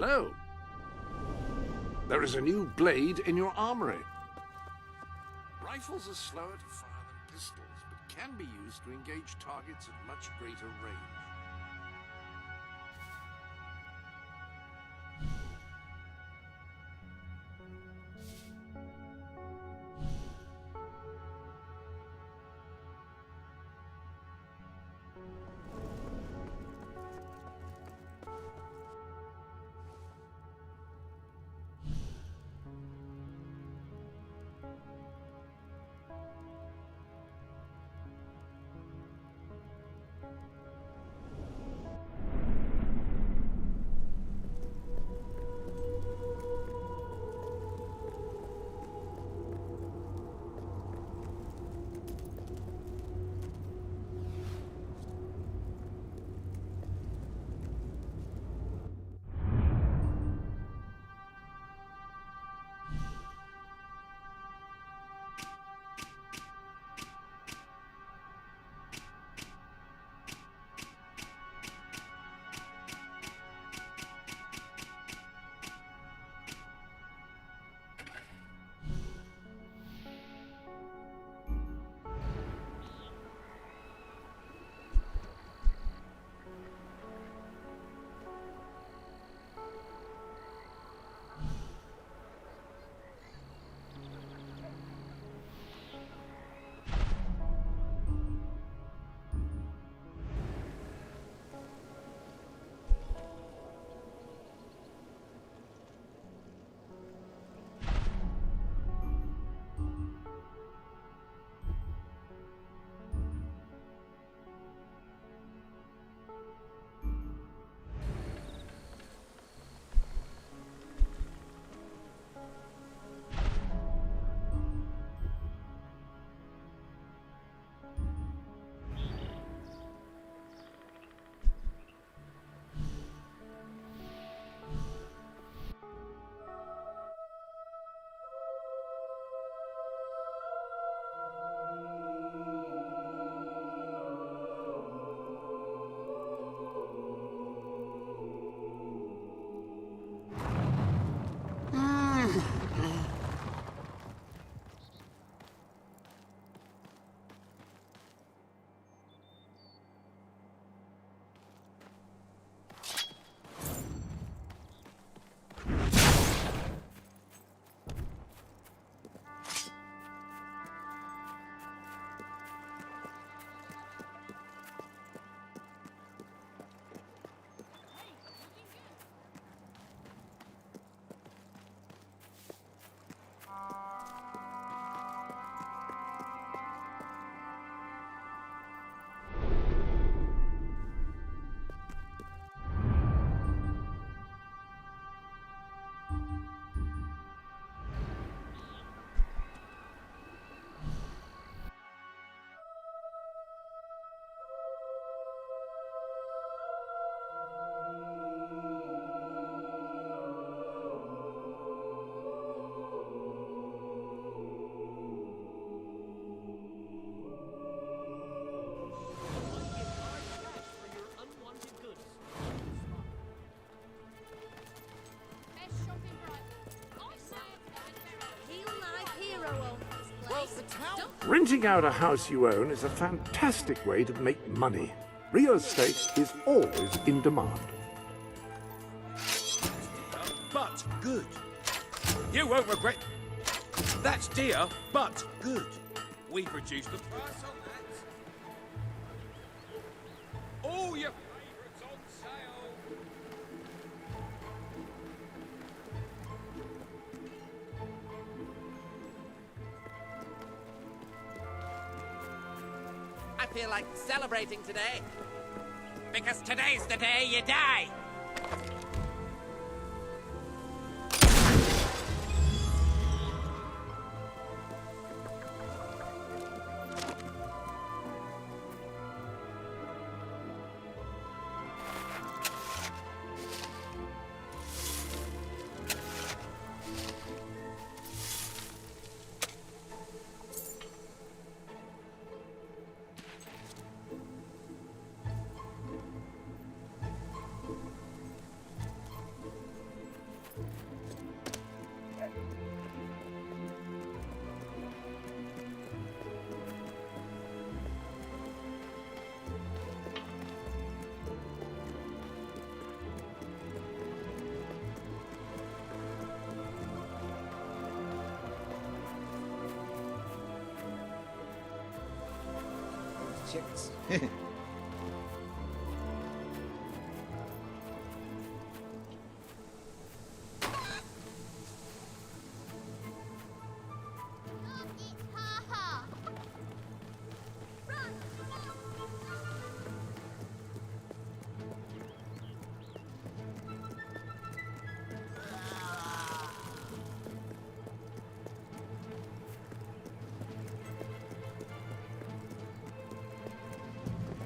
Hello. There is a new blade in your armory. Rifles are slower to fire than pistols, but can be used to engage targets at much greater range. Renting out a house you own is a fantastic way to make money. Real estate is always in demand. But good. You won't regret. That's dear, but good. We've reduced the price on that. All your favourites on sale. I feel like celebrating today. Because today's the day you die. chicks.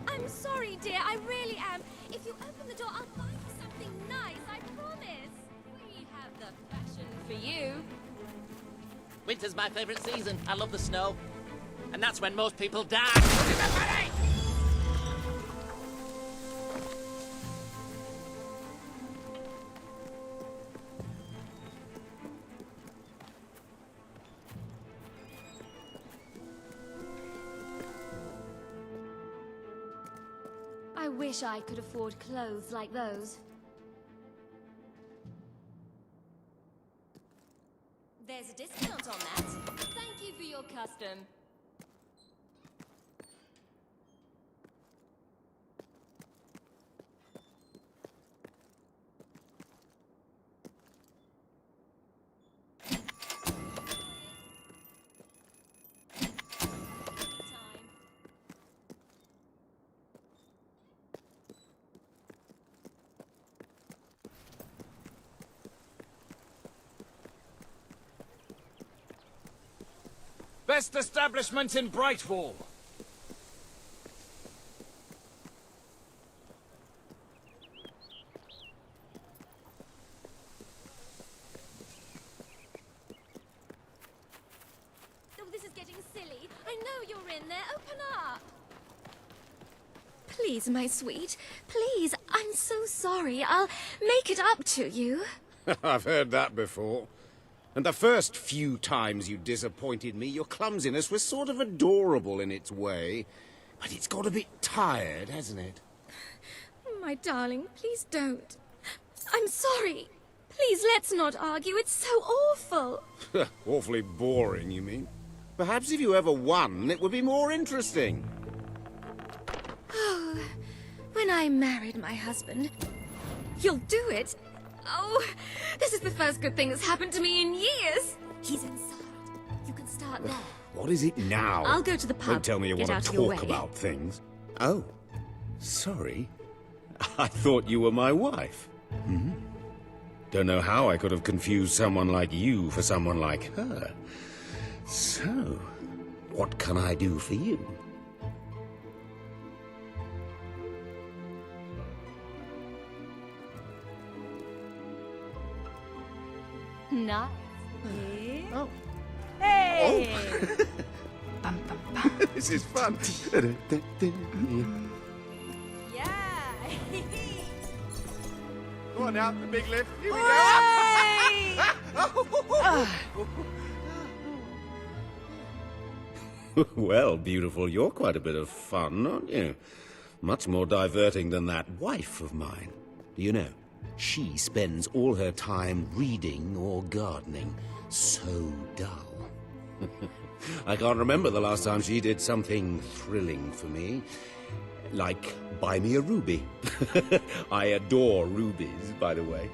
I'm sorry, dear. I really am. If you open the door, I'll buy you something nice. I promise. We have the fashion for you. Winter's my favorite season. I love the snow. And that's when most people die. Everybody! I wish I could afford clothes like those. There's a discount on that. Thank you for your custom. Best establishment in Brightwall. Oh, this is getting silly. I know you're in there. Open up. Please, my sweet. Please. I'm so sorry. I'll make it up to you. I've heard that before. And the first few times you disappointed me, your clumsiness was sort of adorable in its way. But it's got a bit tired, hasn't it? My darling, please don't. I'm sorry. Please, let's not argue. It's so awful. Awfully boring, you mean? Perhaps if you ever won, it would be more interesting. Oh, when I married my husband, you'll do it. Oh, this is the first good thing that's happened to me in years. He's inside. You can start there. What is it now? I'll go to the pub. Don't tell me you Get want out to of your talk way. about things. Oh, sorry. I thought you were my wife. Don't know how I could have confused someone like you for someone like her. So, what can I do for you? Nice. Oh. Hey! This is fun. Yeah! Go on now, the big lift. Here we go. Well, beautiful, you're quite a bit of fun, aren't you? Much more diverting than that wife of mine. Do you know, she spends all her time reading or gardening. So dull. I can't remember the last time she did something thrilling for me. Like, buy me a ruby. I adore rubies, by the way.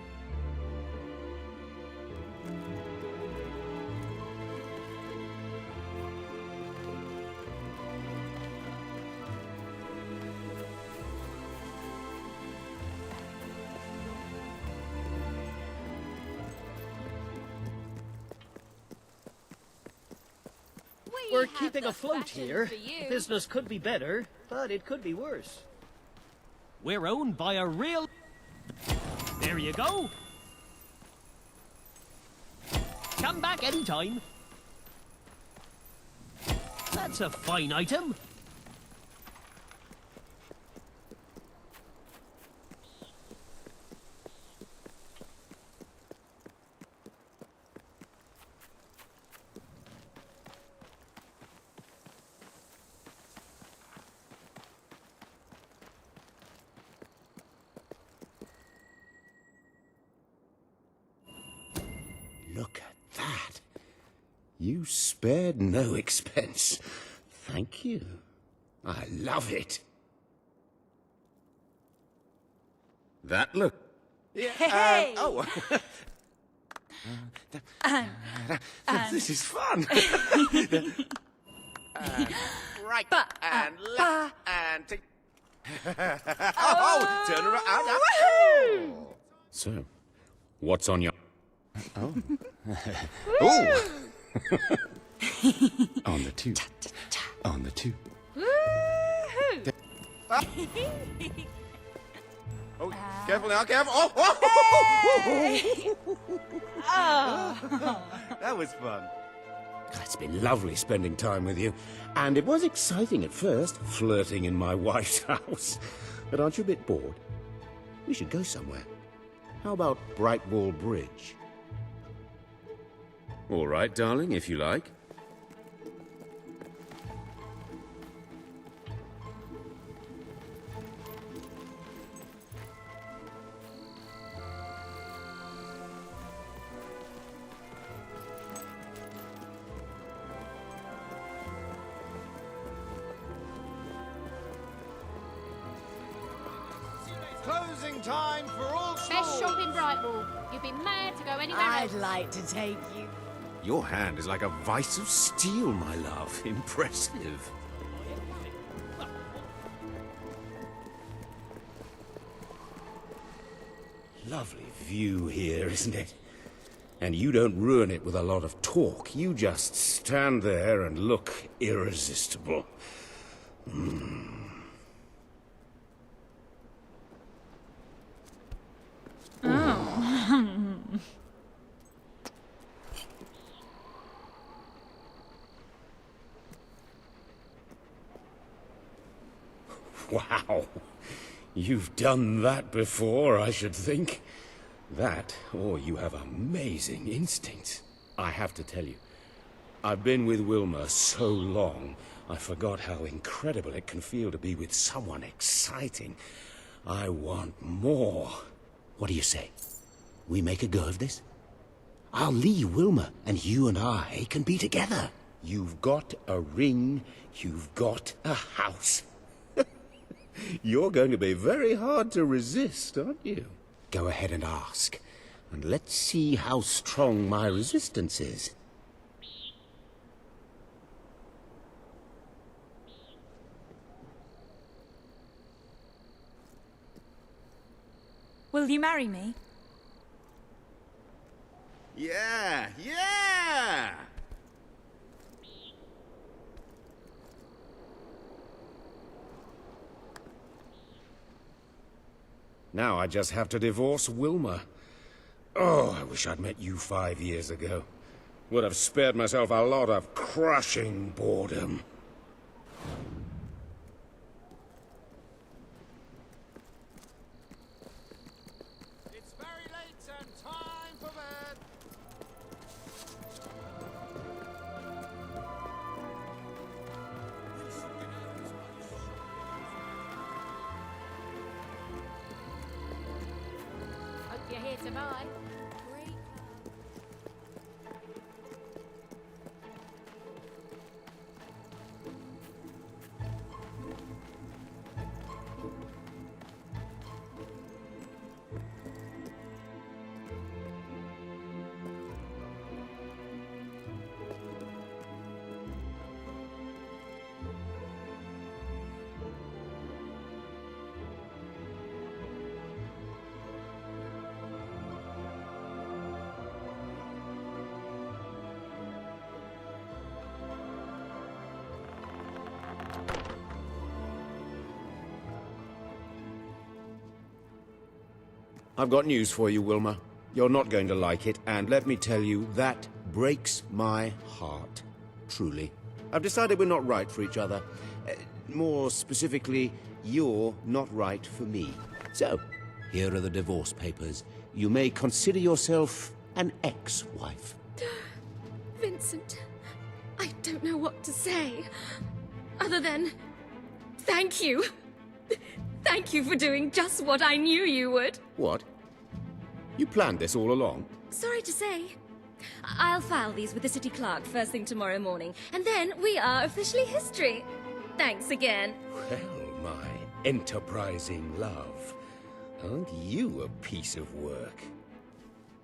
We're keeping afloat here. Business could be better, but it could be worse. We're owned by a real... There you go. Come back anytime. That's a fine item. Look at that. You spared no expense. Thank you. I love it. That look. Yeah, Hey! oh. This is fun. Right, and left, and take... oh, turn around. Oh. So, what's on your... Oh. Oh! On the two. On the two. Oh, careful now, careful. Oh. That was fun. It's been lovely spending time with you. And it was exciting at first, flirting in my wife's house. But aren't you a bit bored? We should go somewhere. How about Brightwall Bridge? All right, darling, if you like. Closing time for all Best stores. shop in Brightwall. You'd be mad to go anywhere else. I'd like to take you. Your hand is like a vice of steel, my love. Impressive. Lovely view here, isn't it? And you don't ruin it with a lot of talk. You just stand there and look irresistible. Wow. You've done that before, I should think. That, or you have amazing instincts. I have to tell you, I've been with Wilma so long, I forgot how incredible it can feel to be with someone exciting. I want more. What do you say? We make a go of this? I'll leave Wilma, and you and I can be together. You've got a ring, you've got a house. You're going to be very hard to resist, aren't you? Go ahead and ask, and let's see how strong my resistance is. Will you marry me? Yeah, yeah! Now I just have to divorce Wilma. Oh, I wish I'd met you 5 years ago. Would have spared myself a lot of crushing boredom. It's very late and time for bed. Hope you're here to buy. I've got news for you, Wilma. You're not going to like it, and let me tell you, that breaks my heart. Truly. I've decided we're not right for each other. More specifically, you're not right for me. So, here are the divorce papers. You may consider yourself an ex-wife. Vincent, I don't know what to say. Other than, thank you. Thank you for doing just what I knew you would. What? You planned this all along? Sorry to say. I'll file these with the city clerk first thing tomorrow morning, and then we are officially history. Thanks again. Well, my enterprising love, aren't you a piece of work?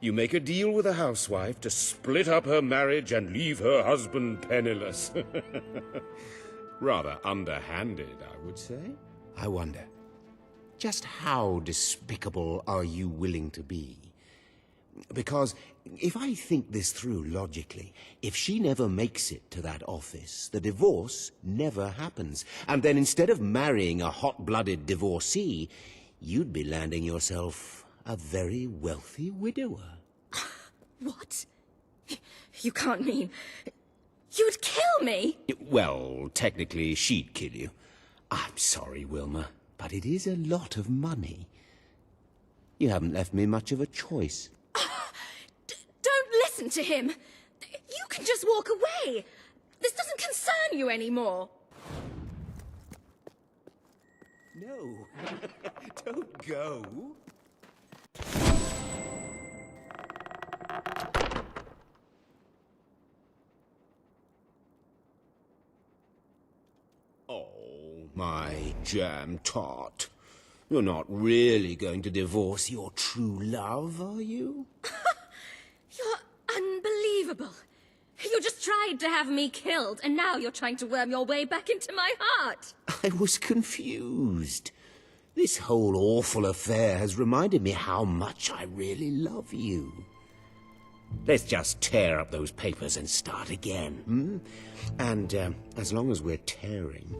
You make a deal with a housewife to split up her marriage and leave her husband penniless. Rather underhanded, I would say. I wonder, just how despicable are you willing to be? Because if I think this through logically, if she never makes it to that office, the divorce never happens. And then instead of marrying a hot-blooded divorcee, you'd be landing yourself a very wealthy widower. What? You can't mean... You'd kill me? Well, technically, she'd kill you. I'm sorry, Wilma, but it is a lot of money. You haven't left me much of a choice. Don't listen to him. You can just walk away. This doesn't concern you anymore. No, don't go. Oh, my jam tart. You're not really going to divorce your true love, are you? You're unbelievable. You just tried to have me killed, and now you're trying to worm your way back into my heart. I was confused. This whole awful affair has reminded me how much I really love you. Let's just tear up those papers and start again, hmm? And as long as we're tearing,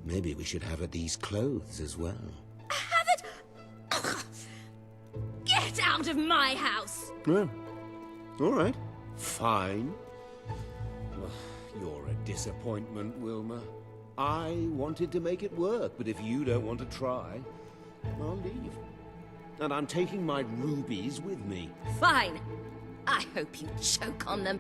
maybe we should have these clothes as well. Have it... Ugh. Get out of my house! Well, all right. Fine. Well, you're a disappointment, Wilma. I wanted to make it work, but if you don't want to try, I'll leave. And I'm taking my rubies with me. Fine. I hope you choke on them.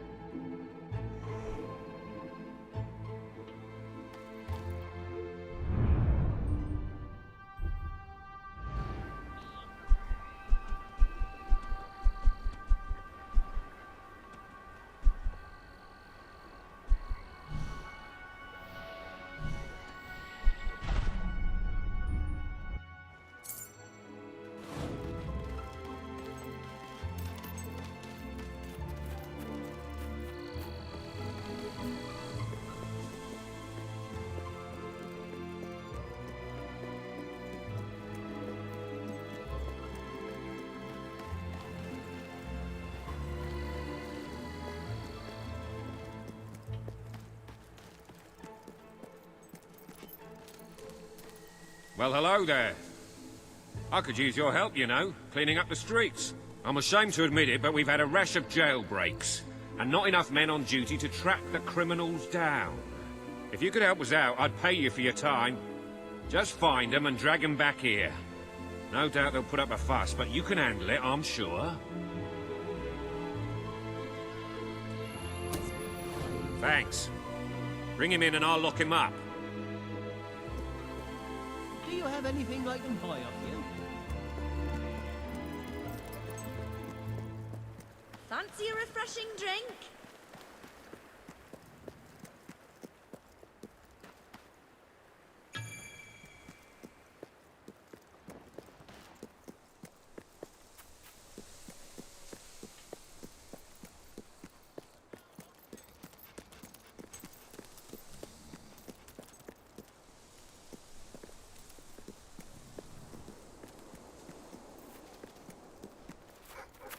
Well, hello there. I could use your help, you know, cleaning up the streets. I'm ashamed to admit it, but we've had a rash of jailbreaks, and not enough men on duty to track the criminals down. If you could help us out, I'd pay you for your time. Just find them and drag them back here. No doubt they'll put up a fuss, but you can handle it, I'm sure. Thanks. Bring him in and I'll lock him up. Do you have anything I can buy off you? Fancy a refreshing drink?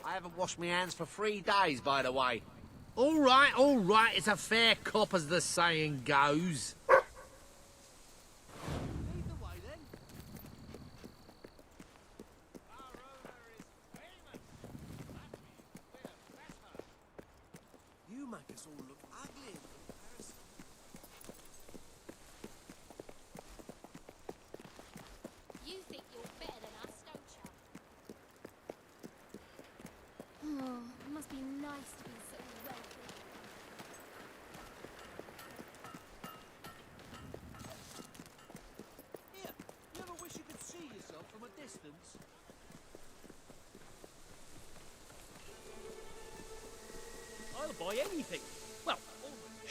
I haven't washed my hands for 3 days, by the way. All right, it's a fair cop, as the saying goes. Lead the way, then. Our owner is famous. That means we're better. You make us all look ugly in comparison. You think you're better than us, don't you? Oh, it must be nice to be so wealthy. Here, you ever wish you could see yourself from a distance? I'll buy anything. Well,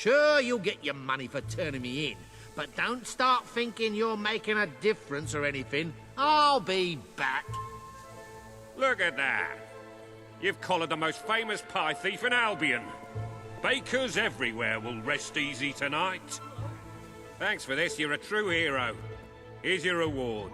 Sure, you'll get your money for turning me in, But don't start thinking you're making a difference or anything. I'll be back. Look at that. You've collared the most famous pie thief in Albion. Bakers everywhere will rest easy tonight. Thanks for this, you're a true hero. Here's your reward.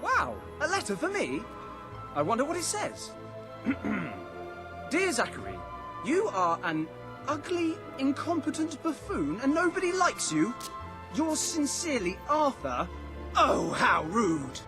Wow, a letter for me? I wonder what it says. Dear Zachary, you are an ugly, incompetent buffoon and nobody likes you. Yours sincerely, Arthur. Oh, how rude.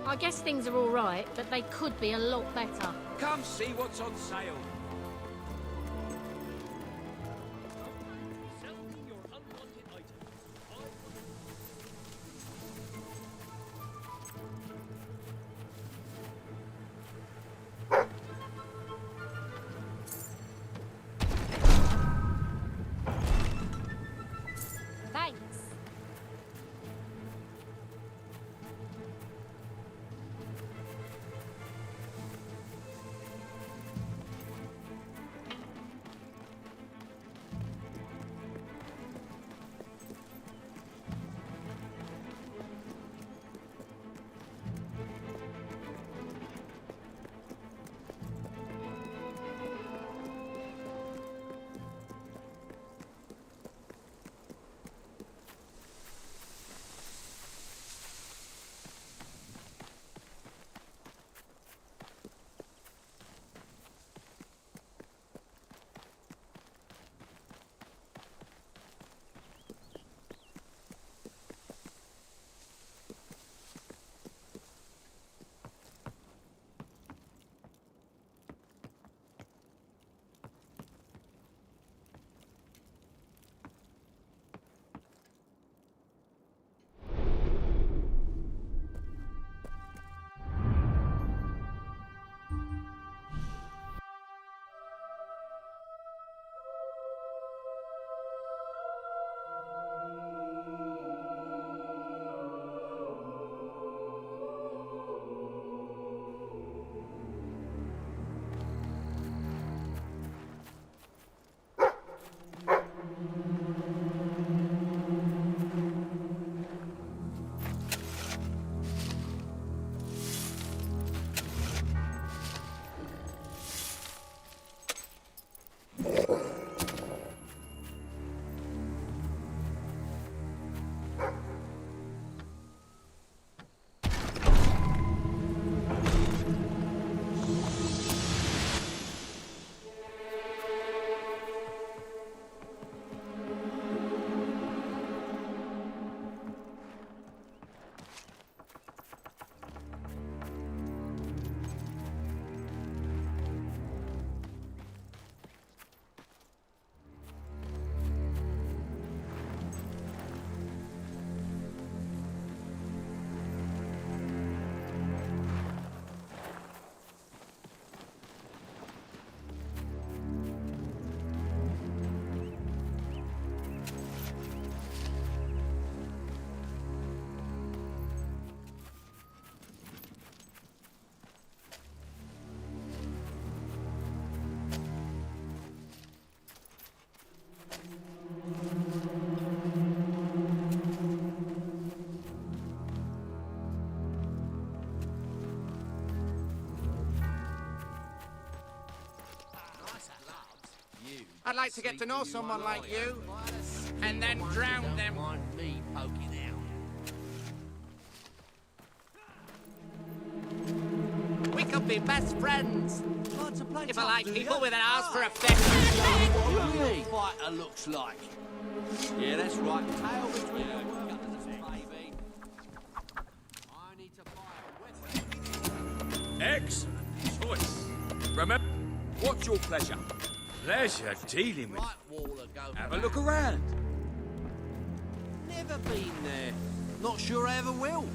I guess things are all right, but they could be a lot better. Come see what's on sale. Sell me your unwanted items. Thanks. I'd like to get to know someone like you, and then drown them. Me poking out. We could be best friends. If I like people with an arse for a fetish. Fighter looks like. Yeah, that's right. Tail between the guns, baby. I need to buy a weapon. Excellent choice. Remember, what's your pleasure? Pleasure dealing with. Right wall of go. Have a look around. Never been there. Not sure I ever will.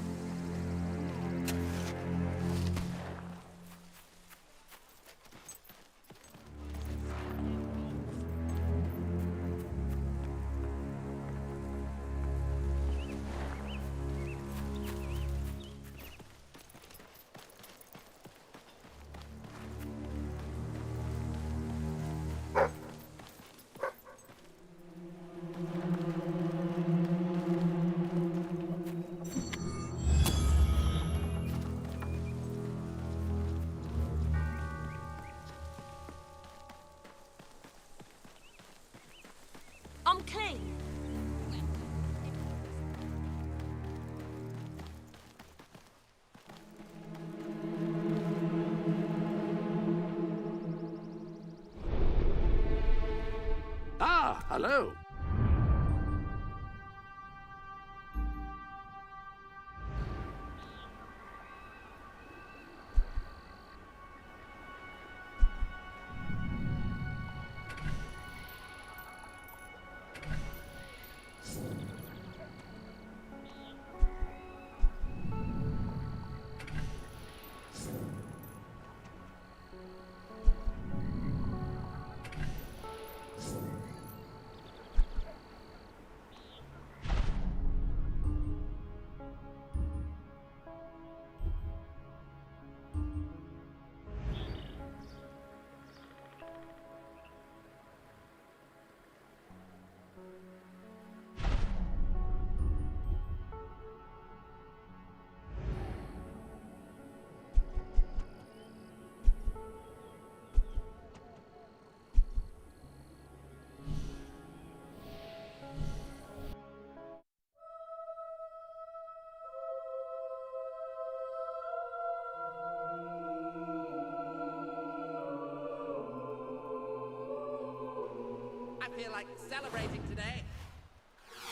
I'm clean. Ah, hello. I feel like celebrating today.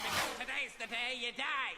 Because today's the day you die.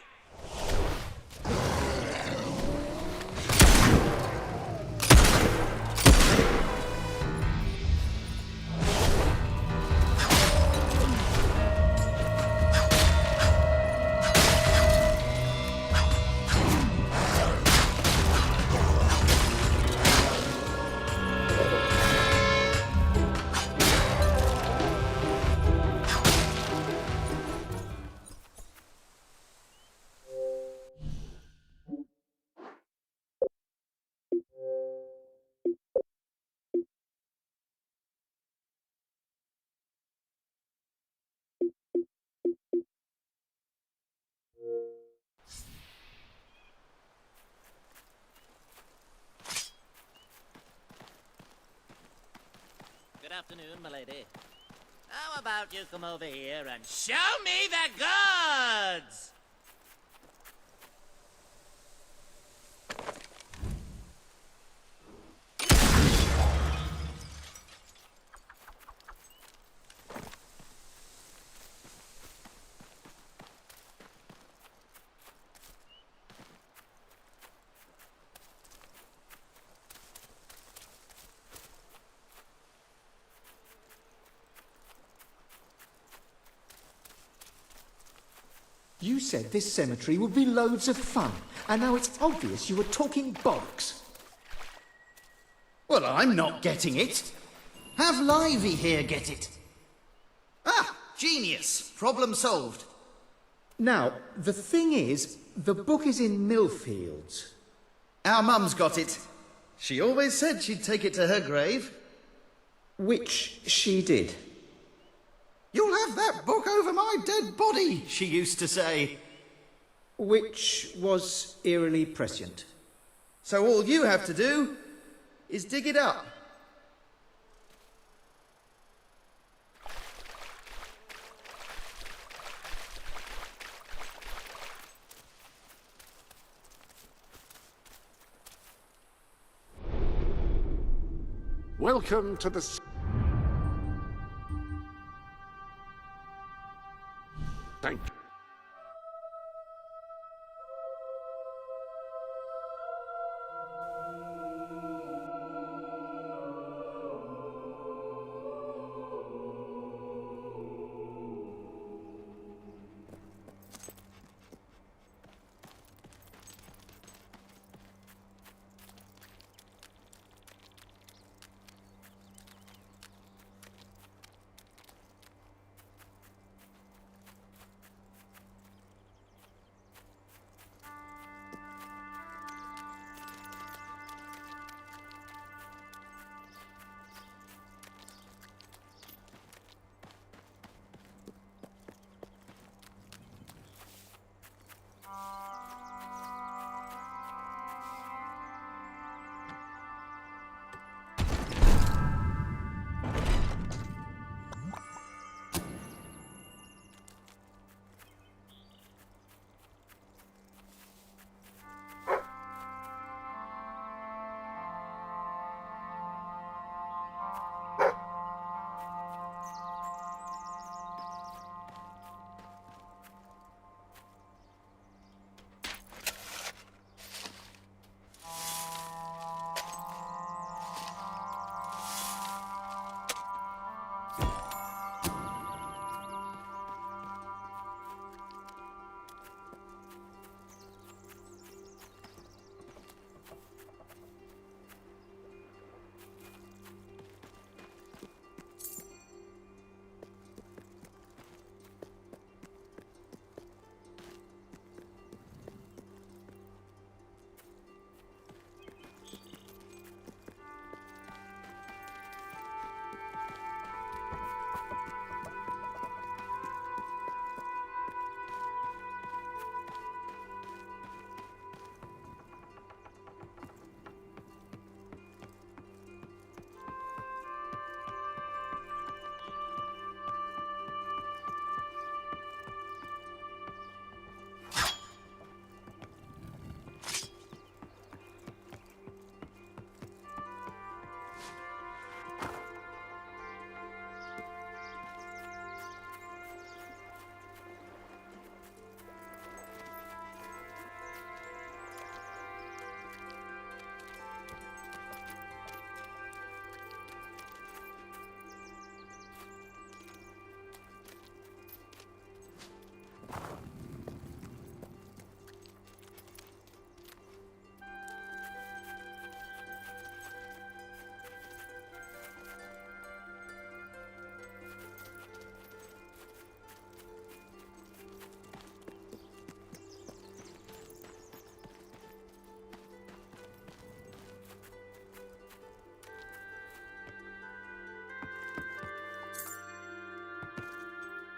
Good afternoon, my lady. How about you come over here and show me the goods? You said this cemetery would be loads of fun, and now it's obvious you were talking bollocks. Well, I'm not getting it. Have Livy here get it. Ah, genius. Problem solved. Now, the thing is, the book is in Millfields. Our mum's got it. She always said she'd take it to her grave. Which she did. You'll have that book over my dead body, she used to say. Which was eerily prescient. So all you have to do is dig it up. Welcome to the... Thank you.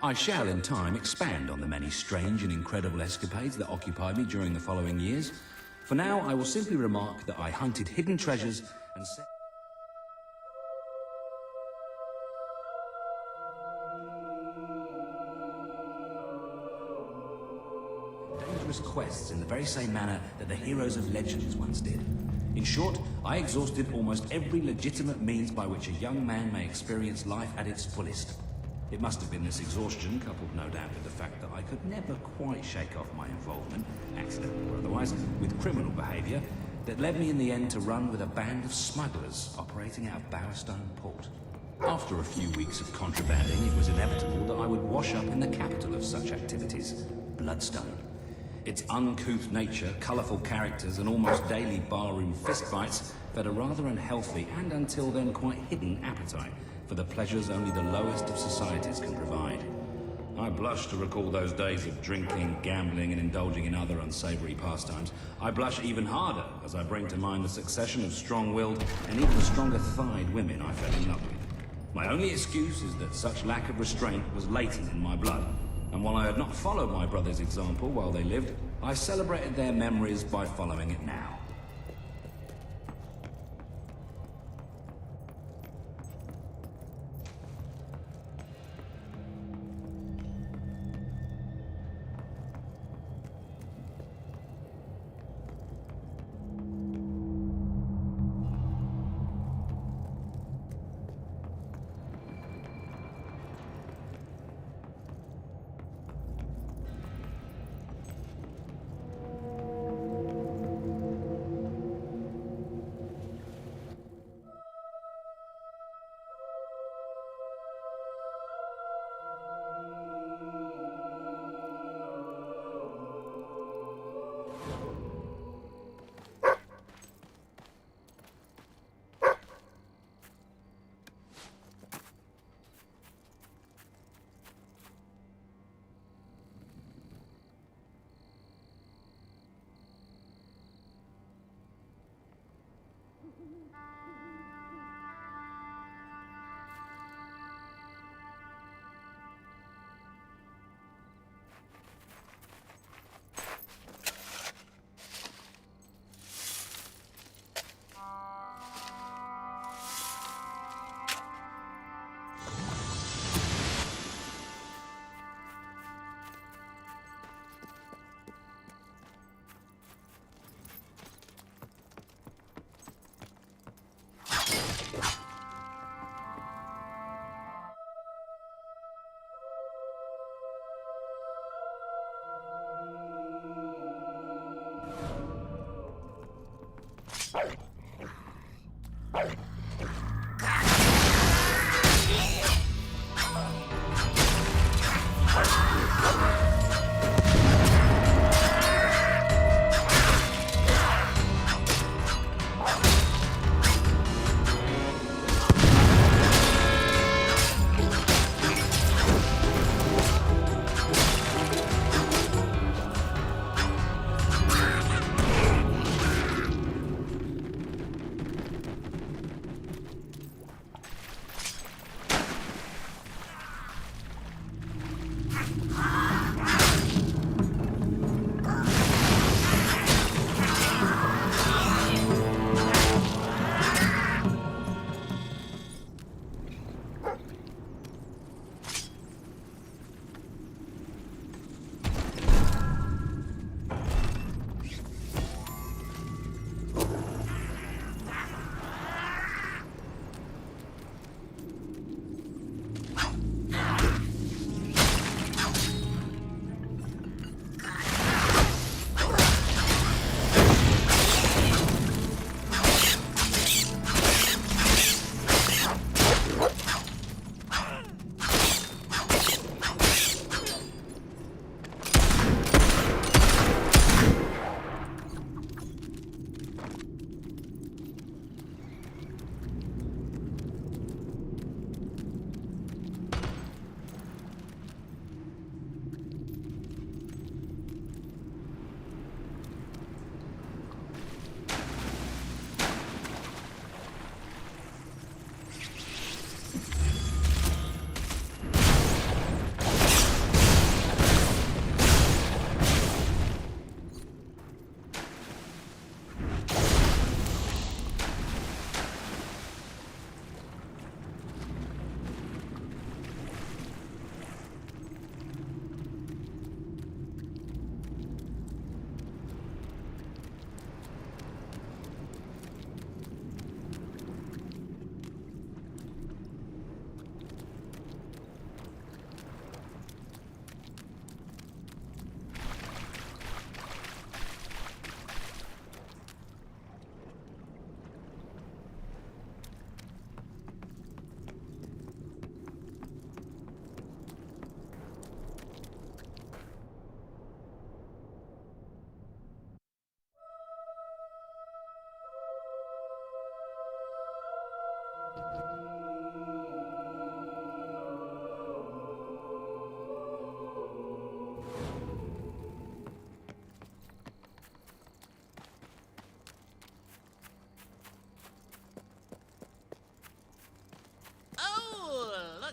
I shall, in time, expand on the many strange and incredible escapades that occupied me during the following years. For now, I will simply remark that I hunted hidden treasures and set dangerous quests in the very same manner that the heroes of legends once did. In short, I exhausted almost every legitimate means by which a young man may experience life at its fullest. It must have been this exhaustion, coupled no doubt with the fact that I could never quite shake off my involvement, accidental or otherwise, with criminal behaviour, that led me in the end to run with a band of smugglers operating out of Bowerstone Port. After a few weeks of contrabanding, it was inevitable that I would wash up in the capital of such activities, Bloodstone. Its uncouth nature, colourful characters and almost daily barroom fistfights fed a rather unhealthy and until then quite hidden appetite for the pleasures only the lowest of societies can provide. I blush to recall those days of drinking, gambling and indulging in other unsavoury pastimes. I blush even harder as I bring to mind the succession of strong-willed and even stronger-thighed women I fell in love with. My only excuse is that such lack of restraint was latent in my blood, and while I had not followed my brother's example while they lived, I celebrated their memories by following it now.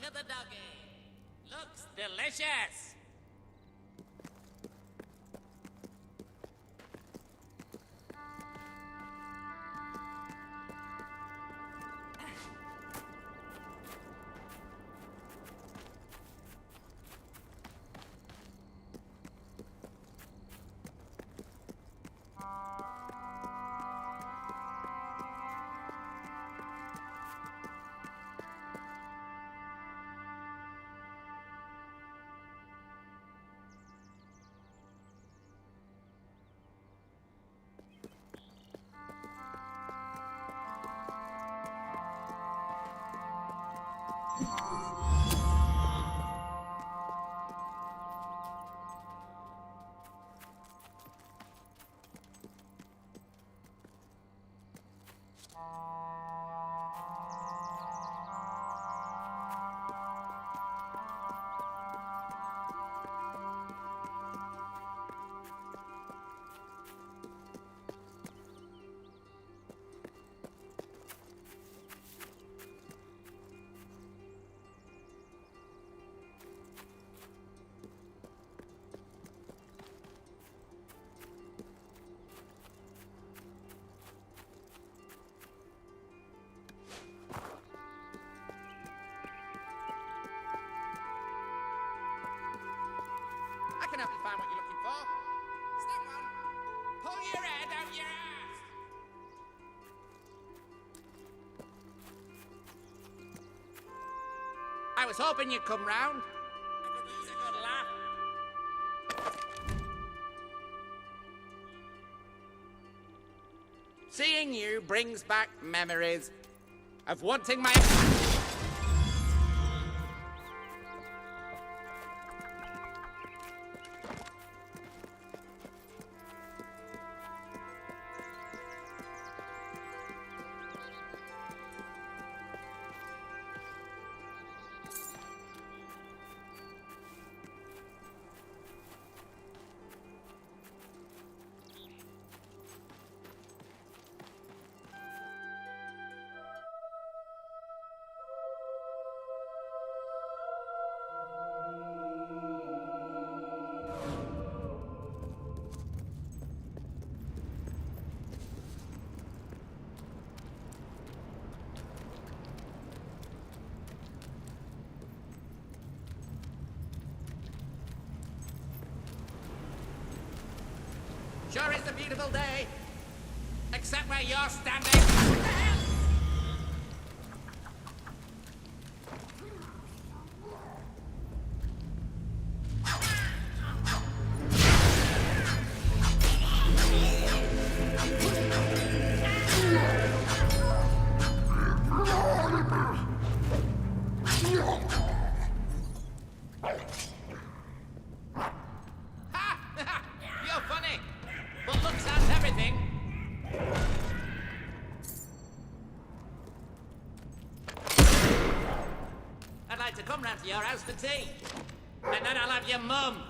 at the doggy. Looks delicious. I can help you find what you're looking for. Step one. Pull your head out your ass. I was hoping you'd come round. I could use a good laugh. Seeing you brings back memories of wanting my... Sure is a beautiful day. Except where you're standing. What the hell? You're funny. But looks aren't everything. I'd like to come round to your house for tea. And then I'll have your mum.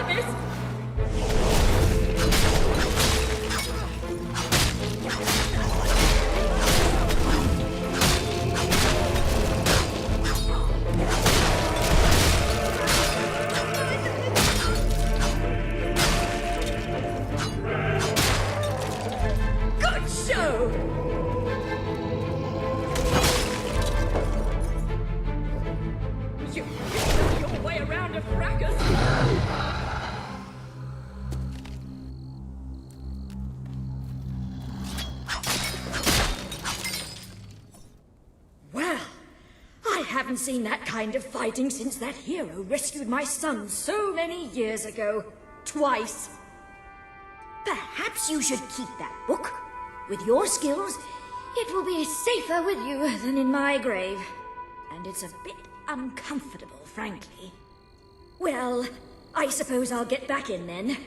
got this! Good show! You know your way around a fracas! Well, I haven't seen that kind of fighting since that hero rescued my son so many years ago. Twice. Perhaps you should keep that book. With your skills, it will be safer with you than in my grave. And it's a bit uncomfortable, frankly. Well, I suppose I'll get back in then.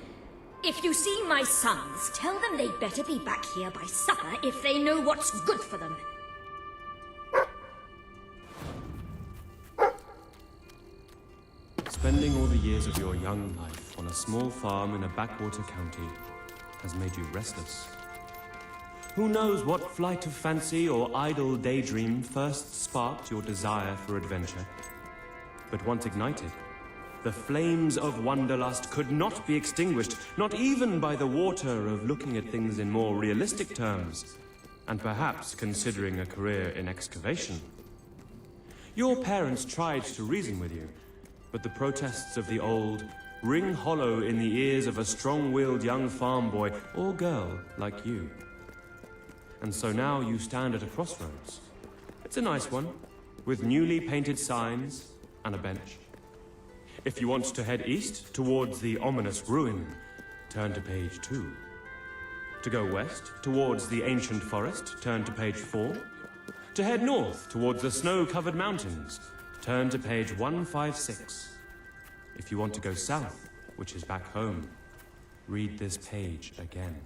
If you see my sons, tell them they'd better be back here by supper if they know what's good for them. Spending all the years of your young life on a small farm in a backwater county has made you restless. Who knows what flight of fancy or idle daydream first sparked your desire for adventure? But once ignited, the flames of wanderlust could not be extinguished, not even by the water of looking at things in more realistic terms, and perhaps considering a career in excavation. Your parents tried to reason with you, but the protests of the old ring hollow in the ears of a strong-willed young farm boy or girl like you. And so now you stand at a crossroads. It's a nice one, with newly painted signs and a bench. If you want to head east towards the ominous ruin, turn to page 2. To go west towards the ancient forest, turn to page 4. To head north towards the snow-covered mountains, turn to page 156. If you want to go south, which is back home, read this page again.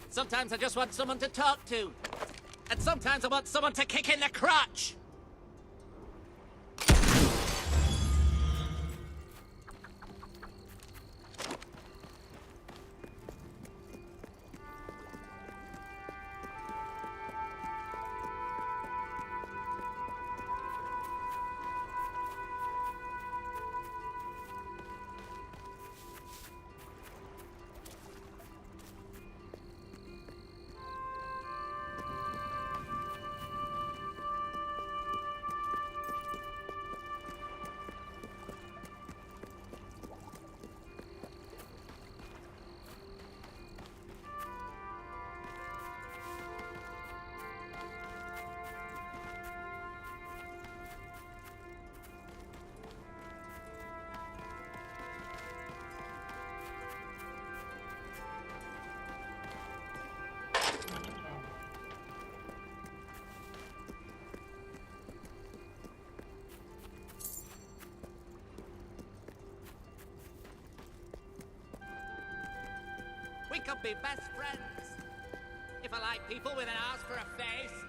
Sometimes I just want someone to talk to. And sometimes I want someone to kick in the crotch. could be best friends. If I like people with an ass for a face.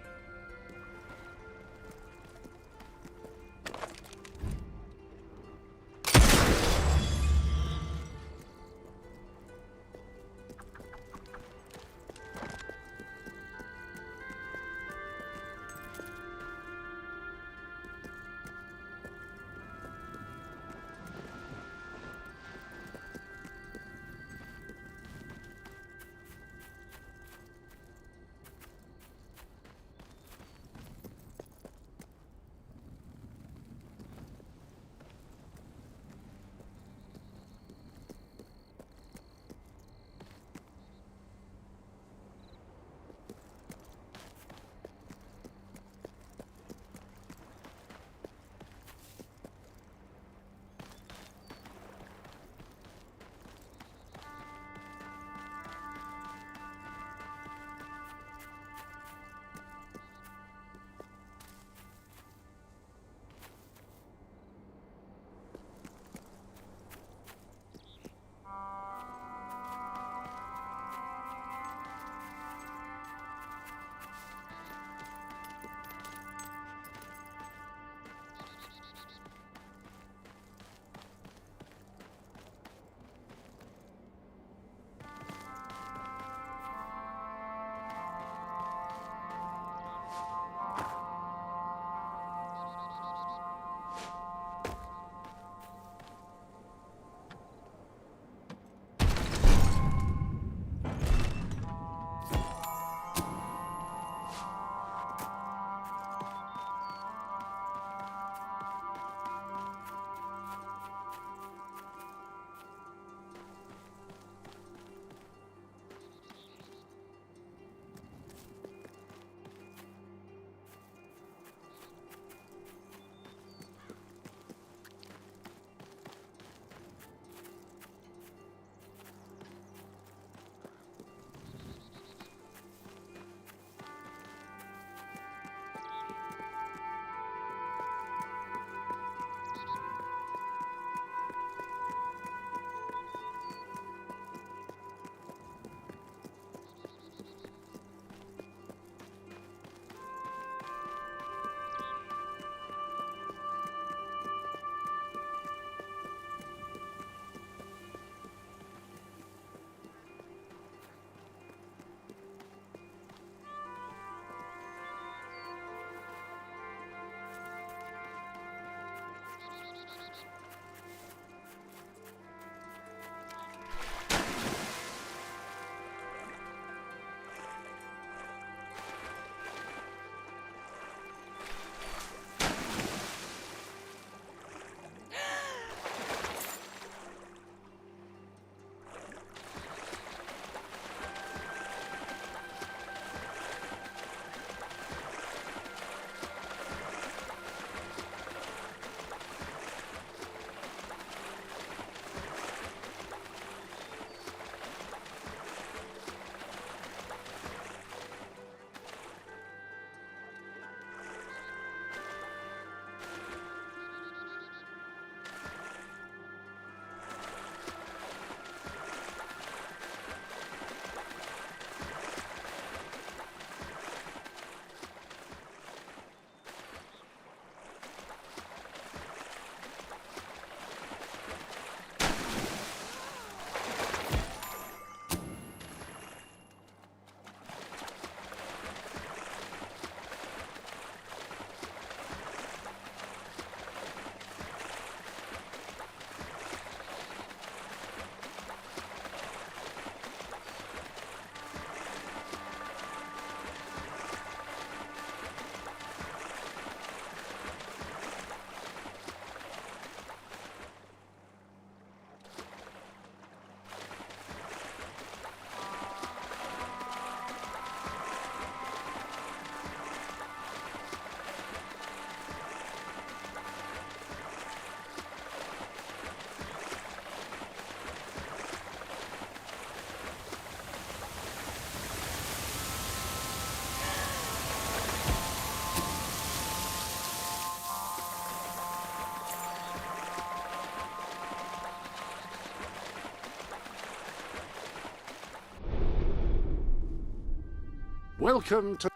Welcome to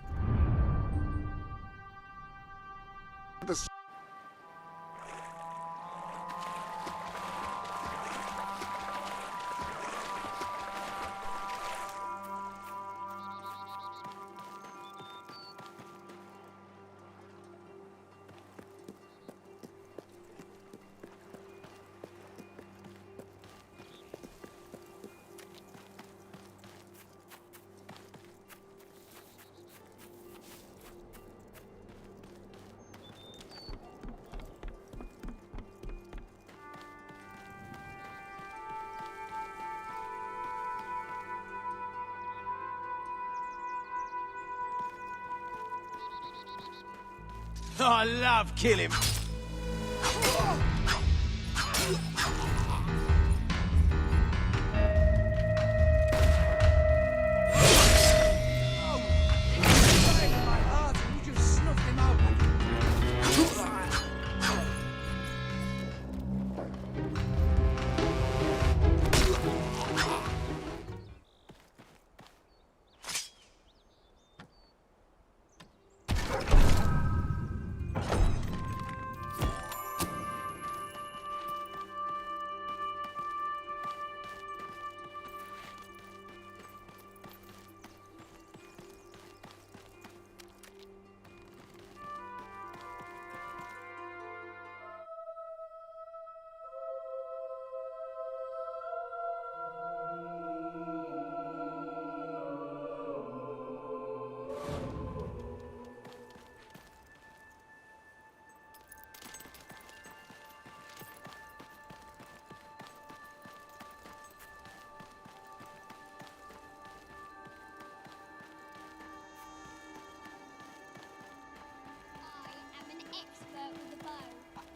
the... I love killing.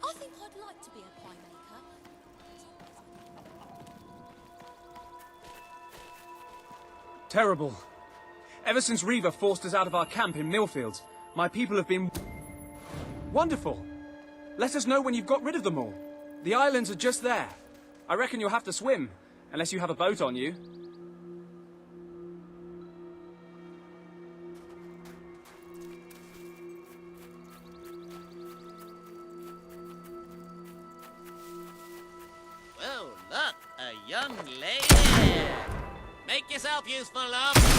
I think I'd like to be a pie maker. Terrible. Ever since Reaver forced us out of our camp in Millfields, my people have been... Wonderful. Let us know when you've got rid of them all. The islands are just there. I reckon you'll have to swim, unless you have a boat on you. Well, look, a young lady. Make yourself useful, love.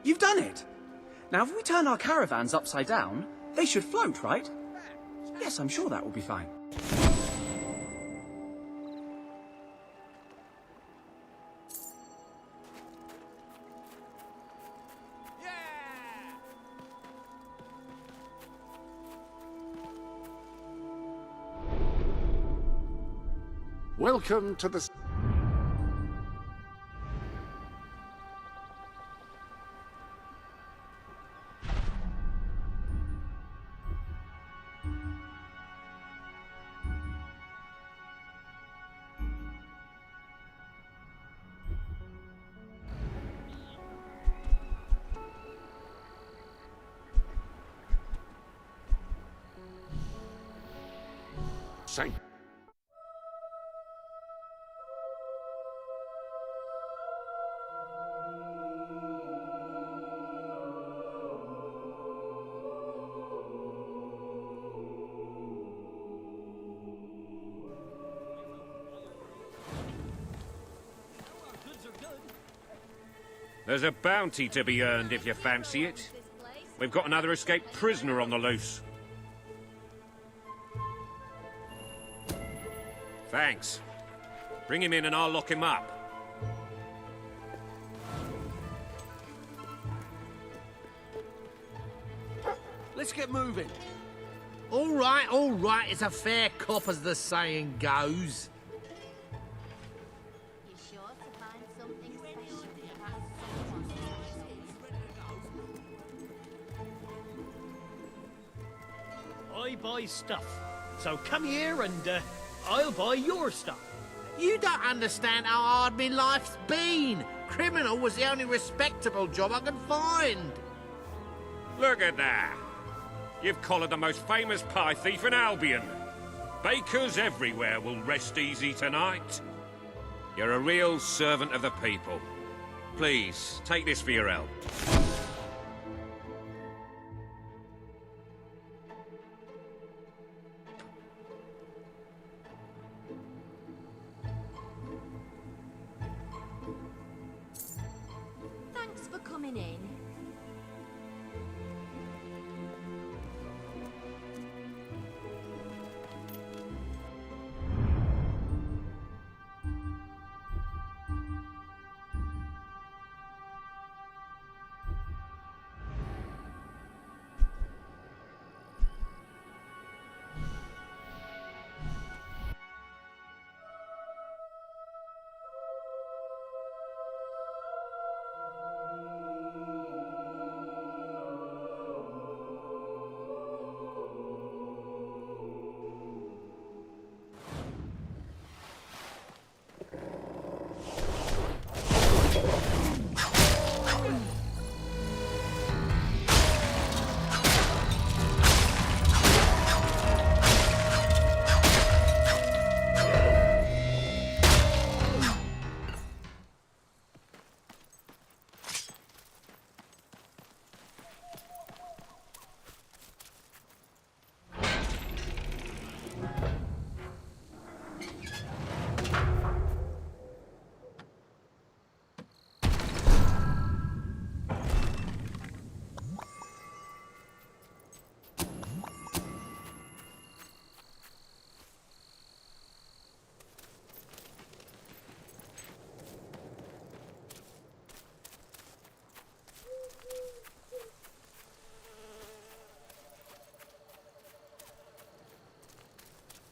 You've done it! Now, if we turn our caravans upside down, they should float, right? Yes, I'm sure that will be fine. Welcome to the... Sank. There's a bounty to be earned if you fancy it. We've got another escaped prisoner on the loose. Thanks. Bring him in and I'll lock him up. Let's get moving. All right, it's a fair cop as the saying goes. You sure to find something special? I buy stuff. So come here and I'll buy your stuff. You don't understand how hard me life's been. Criminal was the only respectable job I could find. Look at that. You've collared the most famous pie thief in Albion. Bakers everywhere will rest easy tonight. You're a real servant of the people. Please, take this for your help. Thanks for coming in.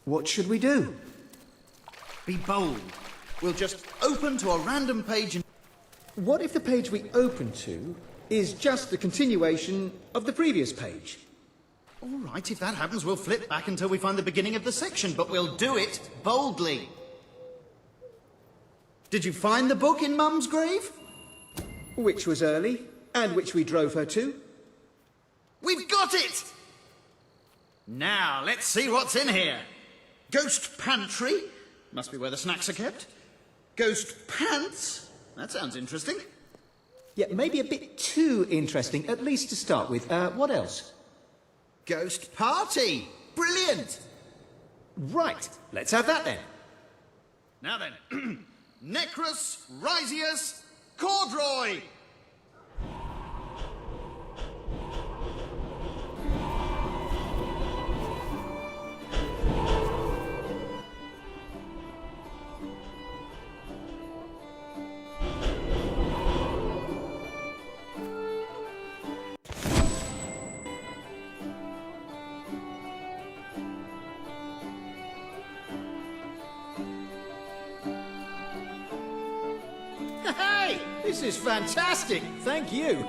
What should we do? Be bold. We'll just open to a random page and... What if the page we open to is just the continuation of the previous page? All right, if that happens, we'll flip back until we find the beginning of the section, but we'll do it boldly. Did you find the book in Mum's grave? Which was early, and which we drove her to? We've got it! Now, let's see what's in here. Ghost pantry. Must be where the snacks are kept. Ghost pants. That sounds interesting. Yeah, maybe a bit too interesting, at least to start with. What else? Ghost party. Brilliant. Right, let's have that then. Now then. Necrus, Risius, Cordroy. Hey, this is fantastic. Thank you.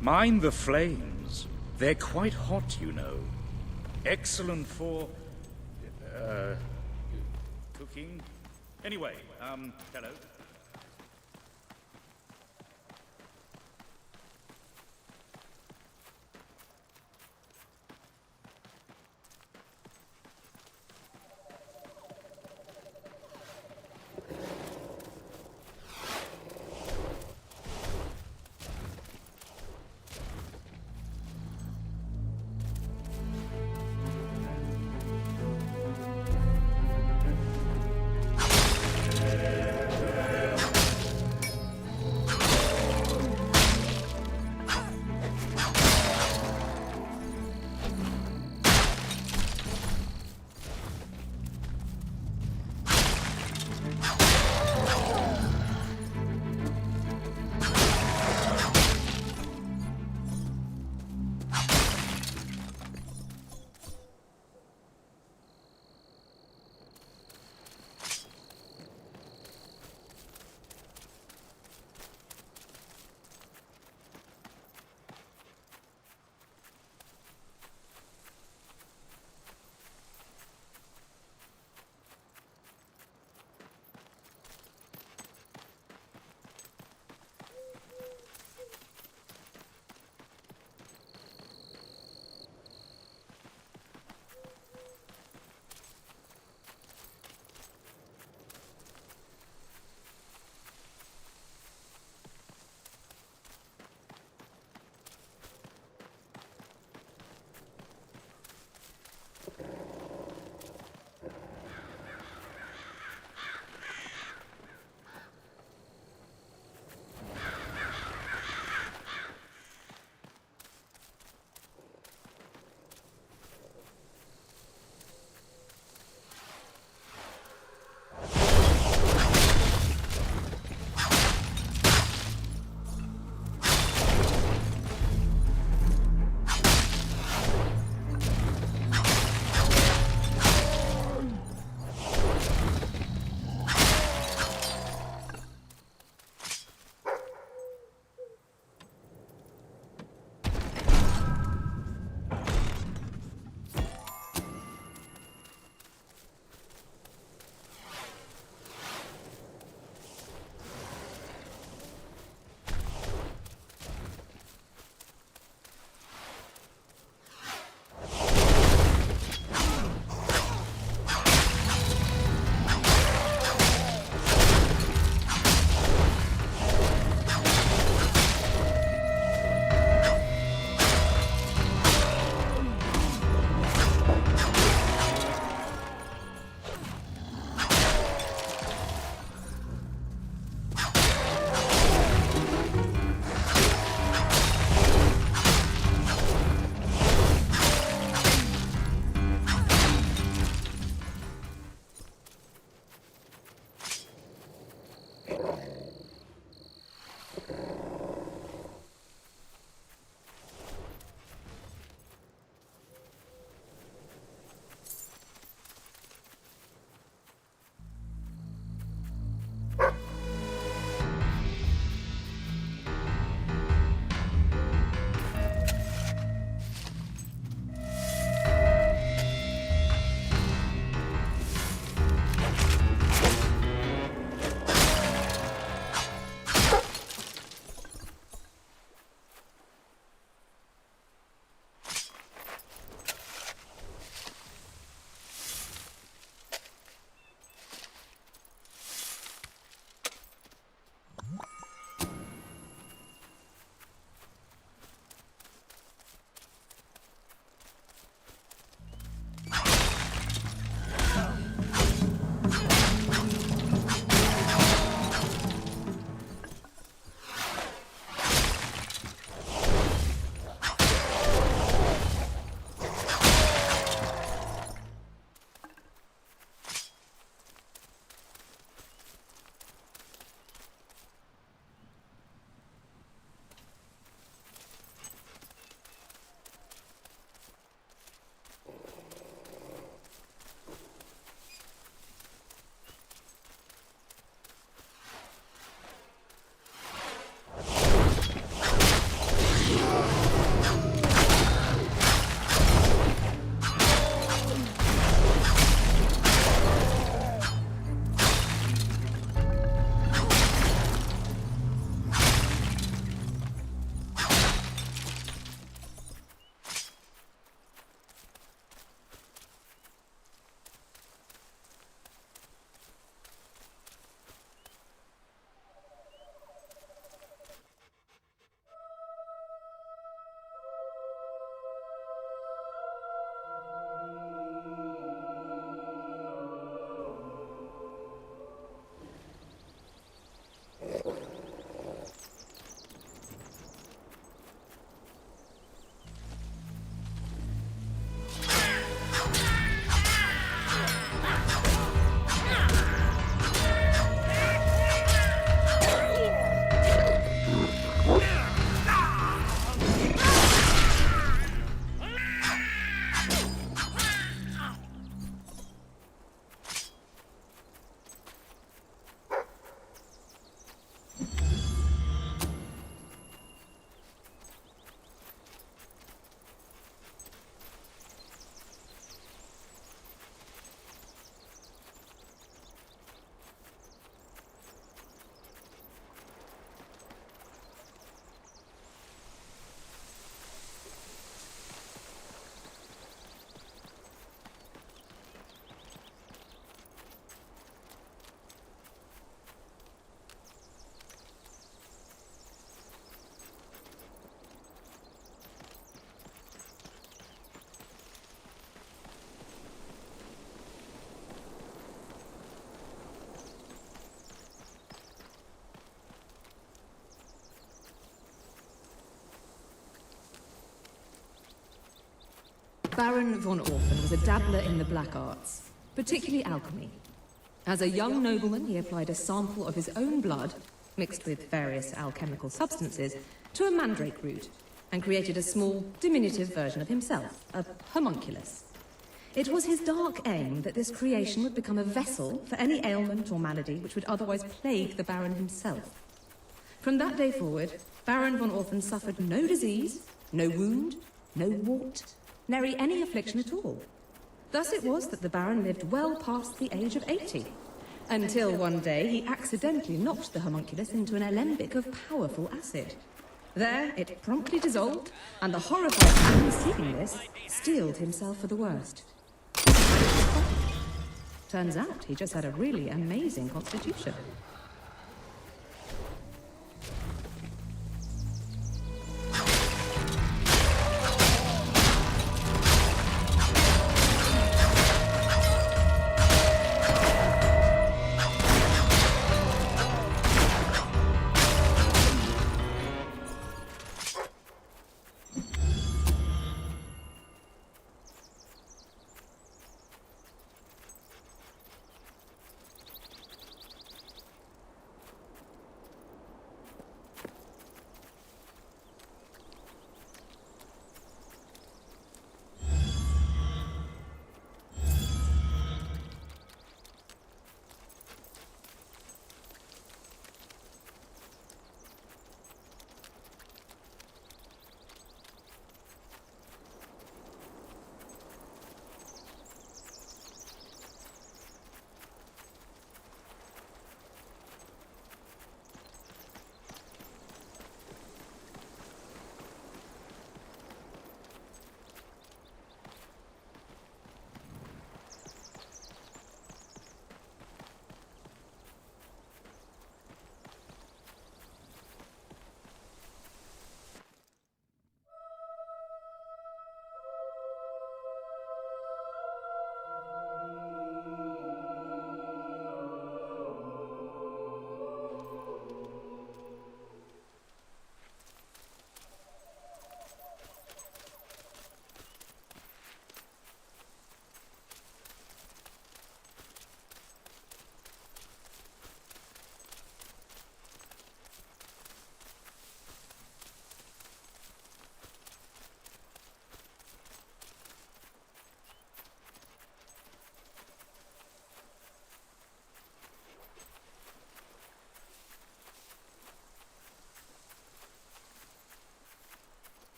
Mind the flames. They're quite hot, you know. Excellent for... cooking. Anyway, hello. Baron von Orphan was a dabbler in the black arts, particularly alchemy. As a young nobleman, he applied a sample of his own blood, mixed with various alchemical substances, to a mandrake root, and created a small, diminutive version of himself, a homunculus. It was his dark aim that this creation would become a vessel for any ailment or malady which would otherwise plague the Baron himself. From that day forward, Baron von Orphan suffered no disease, no wound, no wart, nary any affliction at all. Thus it was that the Baron lived well past the age of 80, until one day he accidentally knocked the homunculus into an alembic of powerful acid. There, it promptly dissolved, and the horrified Baron, seeing this, steeled himself for the worst. Turns out he just had a really amazing constitution.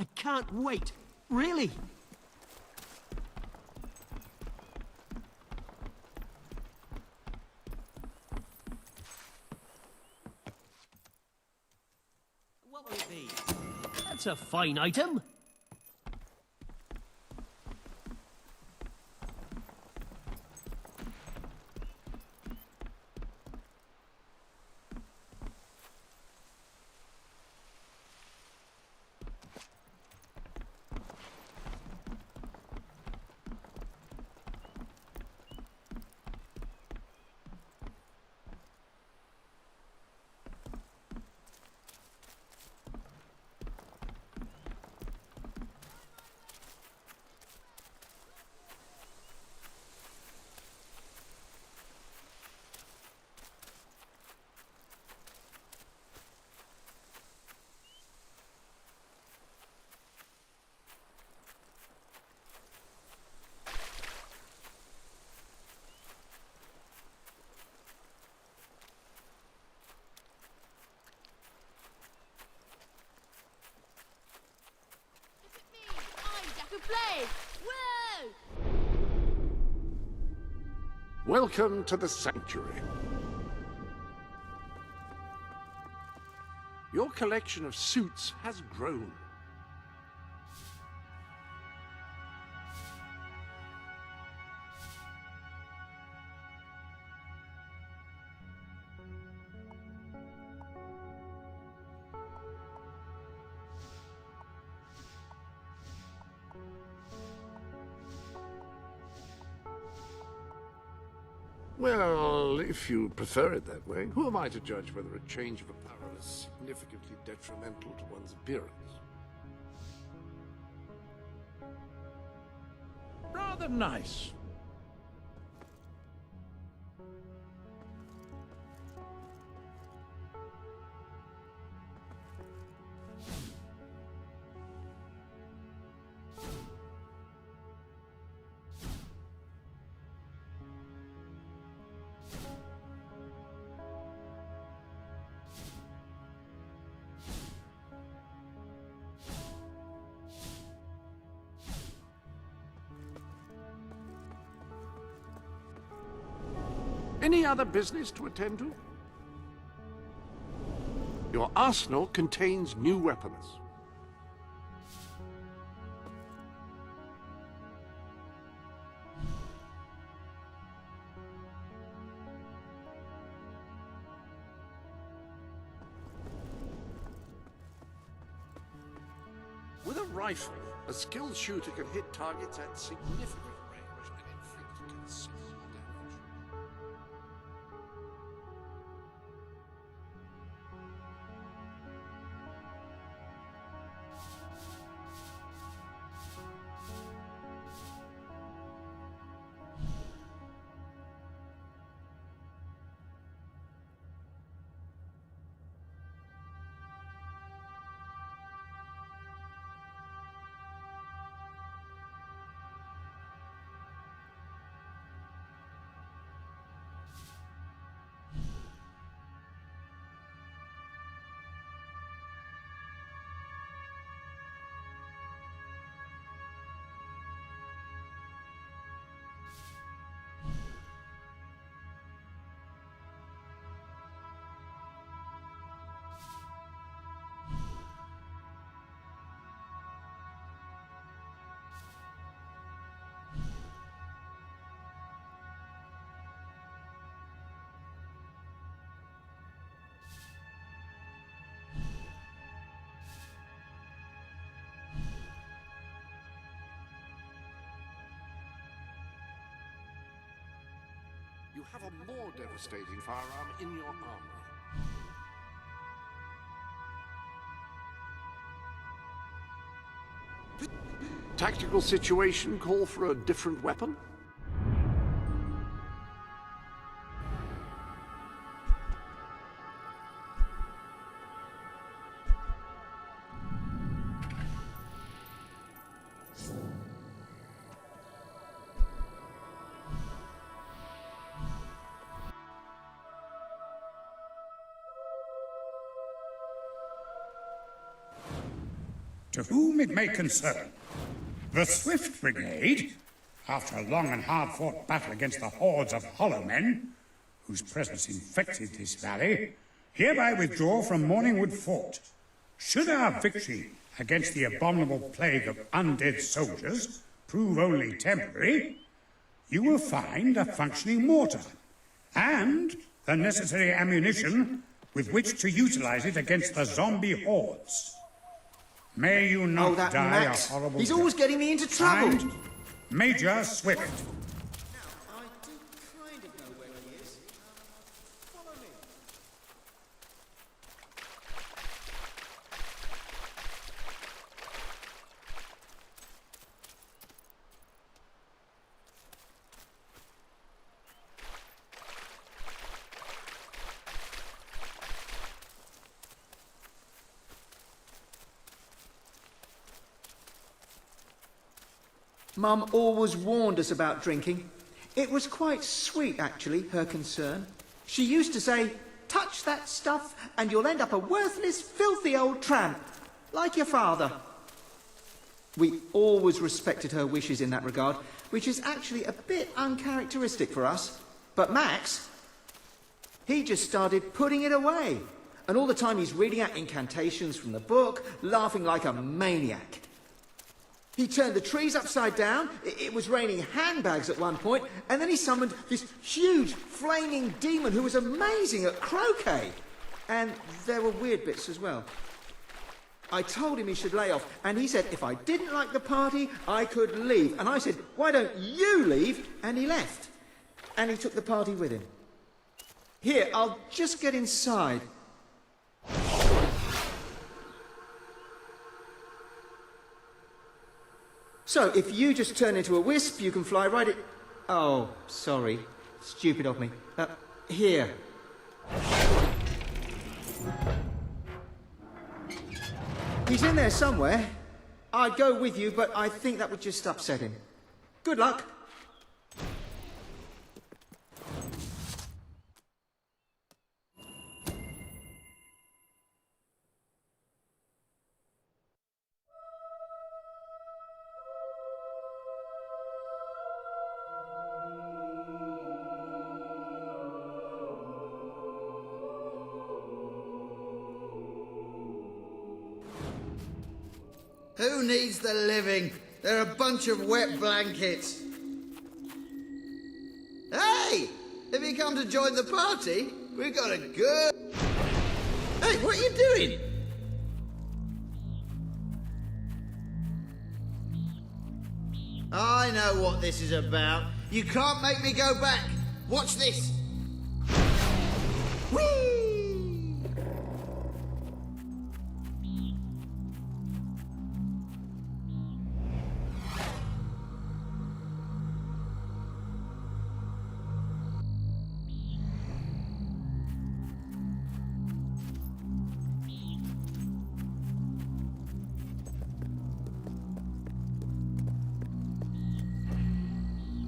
I can't wait. Really? What will it be? That's a fine item. Welcome to the sanctuary. Your collection of suits has grown. Well, if you prefer it that way, who am I to judge whether a change of apparel is significantly detrimental to one's appearance? Rather nice. Any other business to attend to? Your arsenal contains new weapons. With a rifle, a skilled shooter can hit targets at significant range and inflict considerable damage. You have a more devastating firearm in your armor. Tactical situation call for a different weapon? To whom it may concern, the Swift Brigade, after a long and hard-fought battle against the hordes of hollow men, whose presence infected this valley, hereby withdraw from Morningwood Fort. Should our victory against the abominable plague of undead soldiers prove only temporary, you will find a functioning mortar and the necessary ammunition with which to utilize it against the zombie hordes. May you not that die Max. a horrible He's death. always getting me into trouble. And Major Swift. Mum always warned us about drinking. It was quite sweet, actually, her concern. She used to say, touch that stuff and you'll end up a worthless, filthy old tramp, like your father. We always respected her wishes in that regard, which is actually a bit uncharacteristic for us. But Max, he just started putting it away. And all the time he's reading out incantations from the book, laughing like a maniac. He turned the trees upside down, it was raining handbags at one point, and then he summoned this huge flaming demon who was amazing at croquet. And there were weird bits as well. I told him he should lay off, and he said if I didn't like the party, I could leave. And I said, why don't you leave? And he left. And he took the party with him. Here, I'll just get inside. So, if you just turn into a wisp, you can fly right Oh, sorry. Stupid of me. Here. He's in there somewhere. I'd go with you, but I think that would just upset him. Good luck. Who needs the living? They're a bunch of wet blankets. Hey! Have you come to join the party? We've got a good... Hey, what are you doing? I know what this is about. You can't make me go back. Watch this. Whee!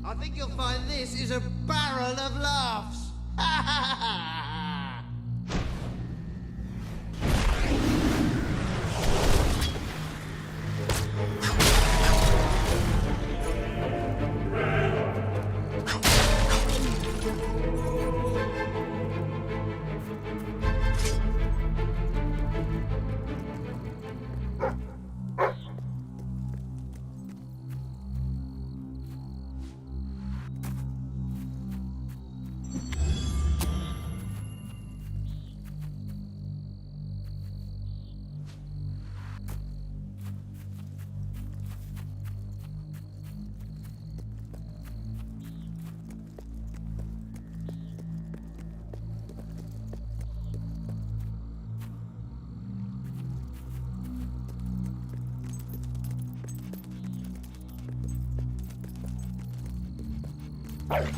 I think you'll find this is a barrel of laughs. Ha ha ha!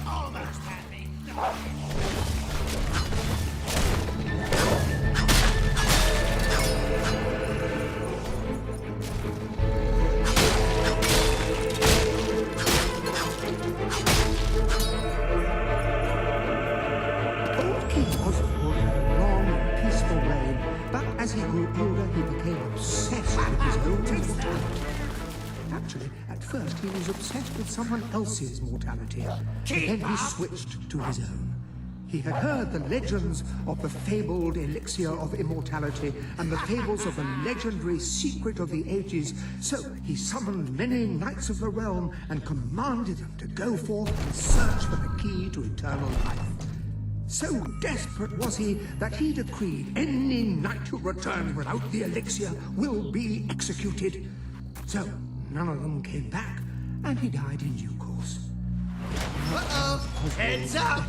Almost had me. Old King Oswald had a long and peaceful reign, but as he grew older, he became obsessed with his own mortality. Actually, at first he was obsessed with someone else's mortality, and then he switched to his own. He had heard the legends of the fabled elixir of immortality and the fables of the legendary secret of the ages, so he summoned many knights of the realm and commanded them to go forth and search for the key to eternal life. So desperate was he that he decreed any knight who returns without the elixir will be executed. So none of them came back, and he died in due course. Uh-oh! Heads up!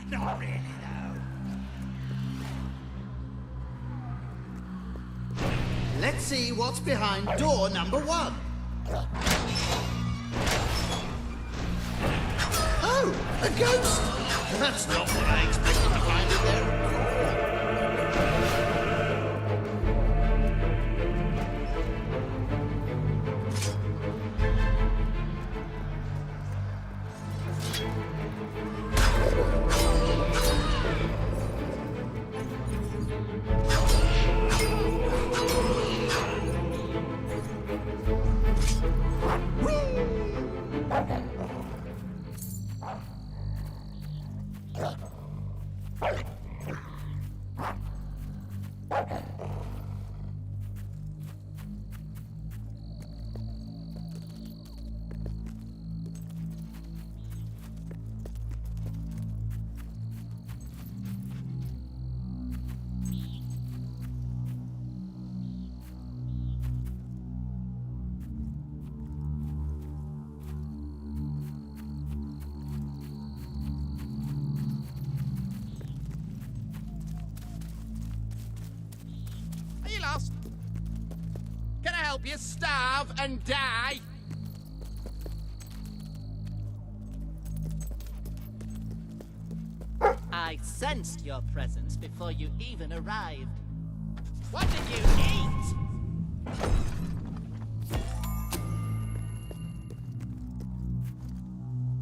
Not really, though. Let's see what's behind door number 1. Oh, a ghost! That's not what I expected to find in there. Are you lost? Can I help you starve and die? I sensed your presence before you even arrived. What did you eat?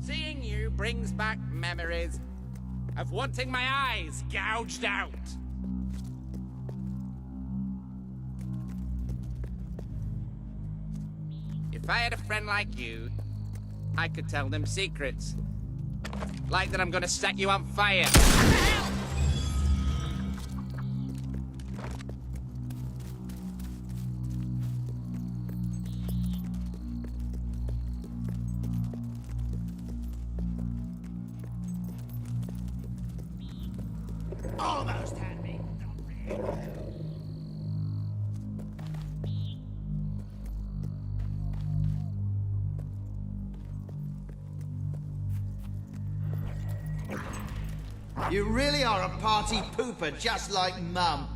Seeing you brings back memories of wanting my eyes gouged out. If I had a friend like you, I could tell them secrets. Like that I'm gonna set you on fire. Almost had me. You really are a party pooper, just like Mum.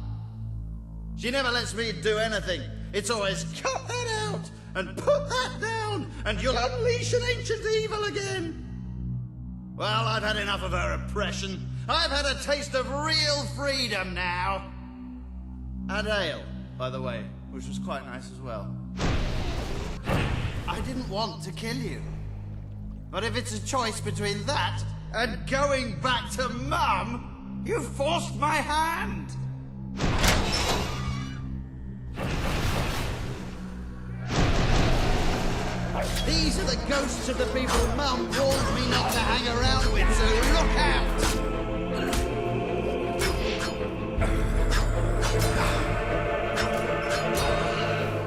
She never lets me do anything. It's always, cut that out, and put that down, and you'll unleash an ancient evil again. Well, I've had enough of her oppression. I've had a taste of real freedom now. And ale, by the way, which was quite nice as well. I didn't want to kill you. But if it's a choice between that and going back to Mum, you forced my hand. These are the ghosts of the people Mum warned me not to hang around with, so look out!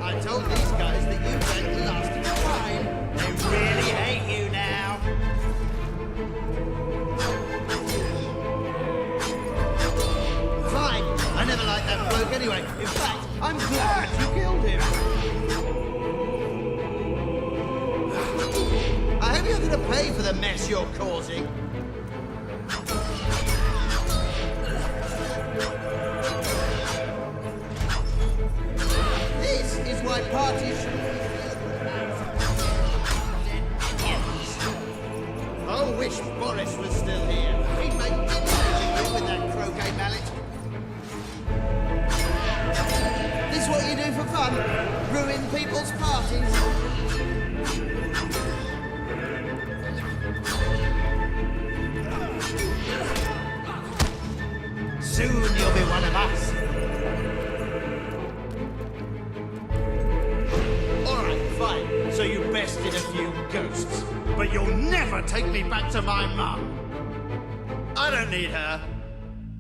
I told these guys that you drank last of the wine. They really hate you now. Fine, I never liked that bloke anyway. In fact, I'm glad you killed him. I hope you're going to pay for the mess you're causing. This is why parties should I wish Boris was still here. He'd make good with that croquet mallet. This what you do for fun? Ruin people's parties? Soon you'll be one of us. All right, fine. So you bested a few ghosts, but you'll never take me back to my mum. I don't need her.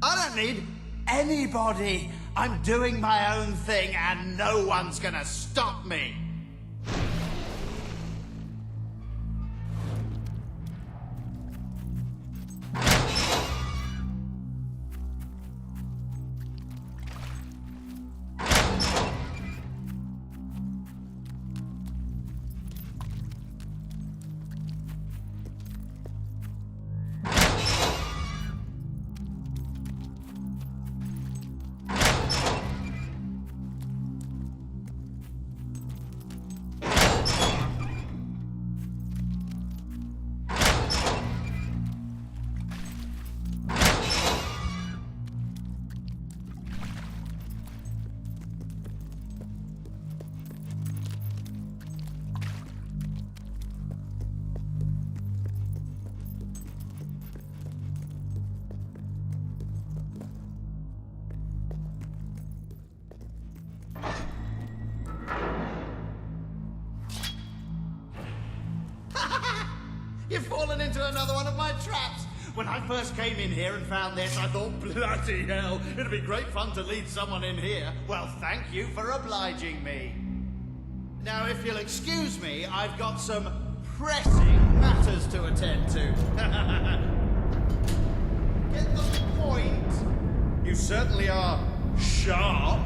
I don't need anybody. I'm doing my own thing, and no one's gonna stop me. You've fallen into another one of my traps. When I first came in here and found this, I thought, bloody hell, it'd be great fun to lead someone in here. Well, thank you for obliging me. Now, if you'll excuse me, I've got some pressing matters to attend to. Get the point? You certainly are sharp.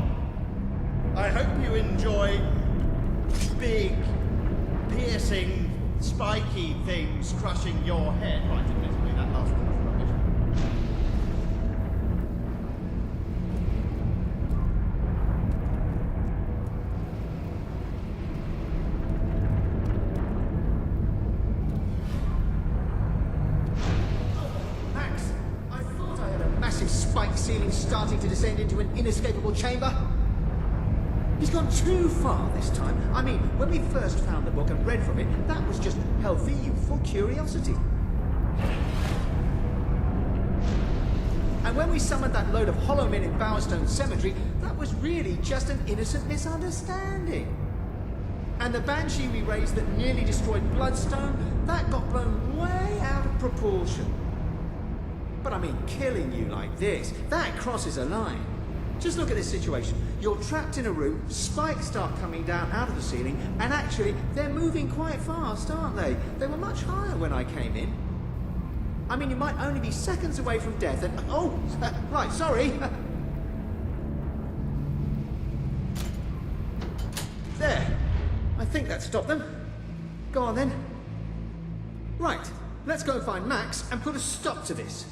I hope you enjoy big, piercing, spiky things crushing your head. Right, admittedly, that last one was rubbish. Max, I thought I had a massive spike ceiling starting to descend into an inescapable chamber. He's gone too far this time. I mean, when we first found the book and read from it, that was just healthy, youthful curiosity. And when we summoned that load of hollow men in Bowerstone Cemetery, that was really just an innocent misunderstanding. And the banshee we raised that nearly destroyed Bloodstone, that got blown way out of proportion. But I mean, killing you like this, that crosses a line. Just look at this situation. You're trapped in a room, spikes start coming down out of the ceiling, and actually, they're moving quite fast, aren't they? They were much higher when I came in. I mean, you might only be seconds away from death and... Oh, right, sorry. There. I think that stopped them. Go on, then. Right, let's go and find Max and put a stop to this.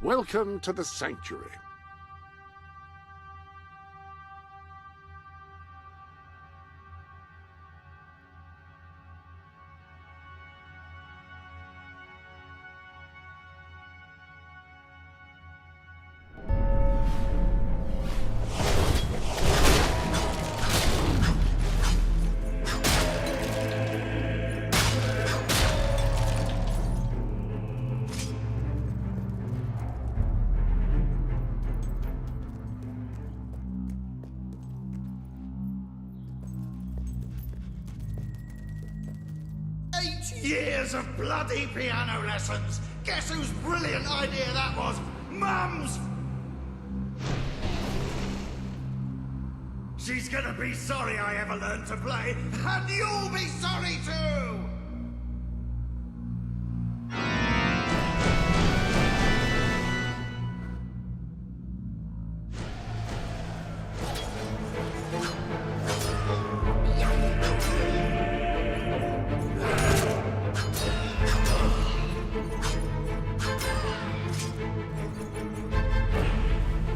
Welcome to the Sanctuary. Years of bloody piano lessons. Guess whose brilliant idea that was? Mum's! She's gonna be sorry I ever learned to play, and you'll be sorry too!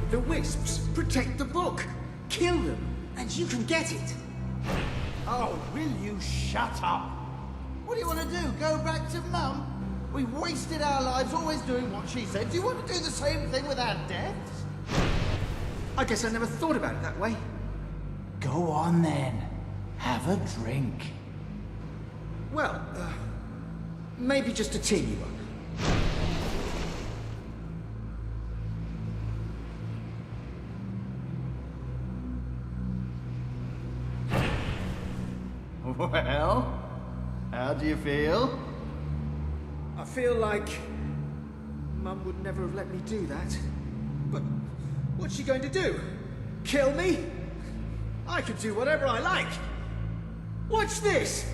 The wisps protect the book. Kill them, and you can get it. Oh, will you shut up? What do you want to do? Go back to Mum? We've wasted our lives always doing what she said. Do you want to do the same thing with our deaths? I guess I never thought about it that way. Go on then. Have a drink. Well, maybe just a teeny one. Well, how do you feel? I feel like Mum would never have let me do that. But what's she going to do? Kill me? I can do whatever I like. Watch this!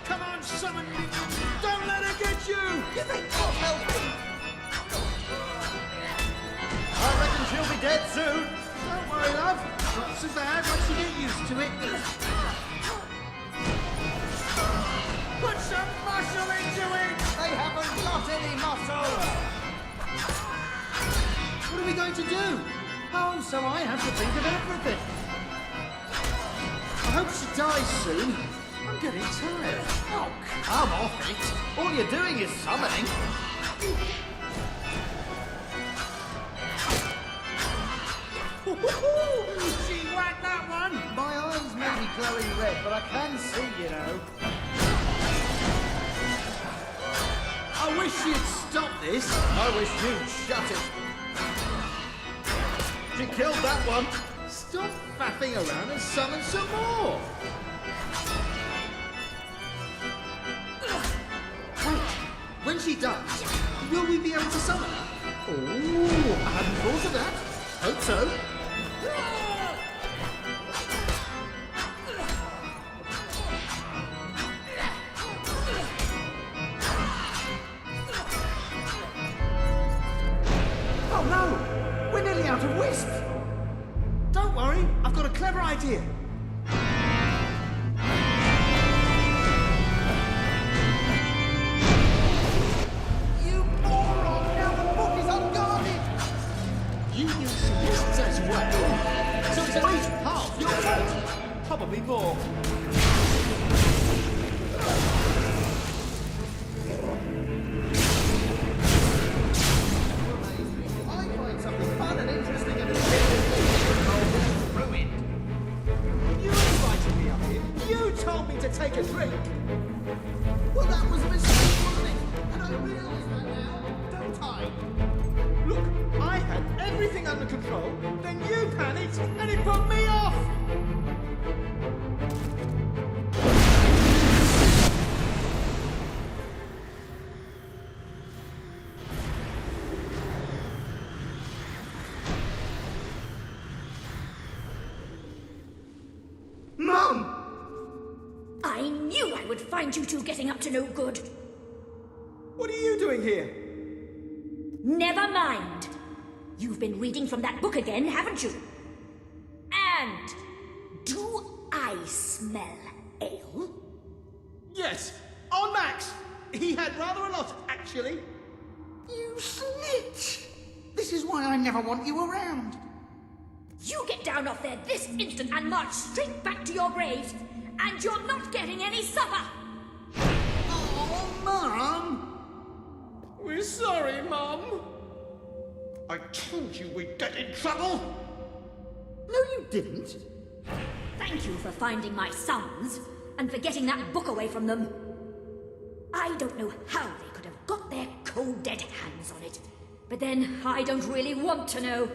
Come on, summon me! Don't let her get you! You think you'll help me? I reckon she'll be dead soon. Don't worry, love. Not so bad once you get used to it. Put some muscle into it! They haven't got any muscle. What are we going to do? Oh, so I have to think of everything. I hope she dies soon. I'm getting tired. Oh, come off it. All you're doing is summoning. She whacked that one! My eyes may be glowing red, but I can see, you know. I wish she'd stop this. I wish you'd shut it. She killed that one. Stop faffing around and summon some more. Wait, when she dies, will we be able to summon her? Oh, I hadn't thought of that. Hope so. Oh no! We're nearly out of wisp! Don't worry, I've got a clever idea. You moron! Now the book is unguarded! You use some wisps as well, so it's at least half your fault. Probably more. I find something fun and interesting and ruined. You invited me up here. You told me to take a drink. Well, that was a mistake, wasn't it? And I realise that now, don't I? Look, I had everything under control, then you panicked and it put me off! Mum! I knew I would find you two getting up to no good. What are you doing here? Never mind. You've been reading from that book again, haven't you? And do I smell ale? Yes, on Max. He had rather a lot, actually. You snitch! This is why I never want you around. You get down off there this instant and march straight back to your graves, and you're not getting any supper! Oh, Mum! We're sorry, Mum. I told you we'd get in trouble. No, you didn't. Thank you for finding my sons, and for getting that book away from them. I don't know how they could have got their cold dead hands on it, but then I don't really want to know.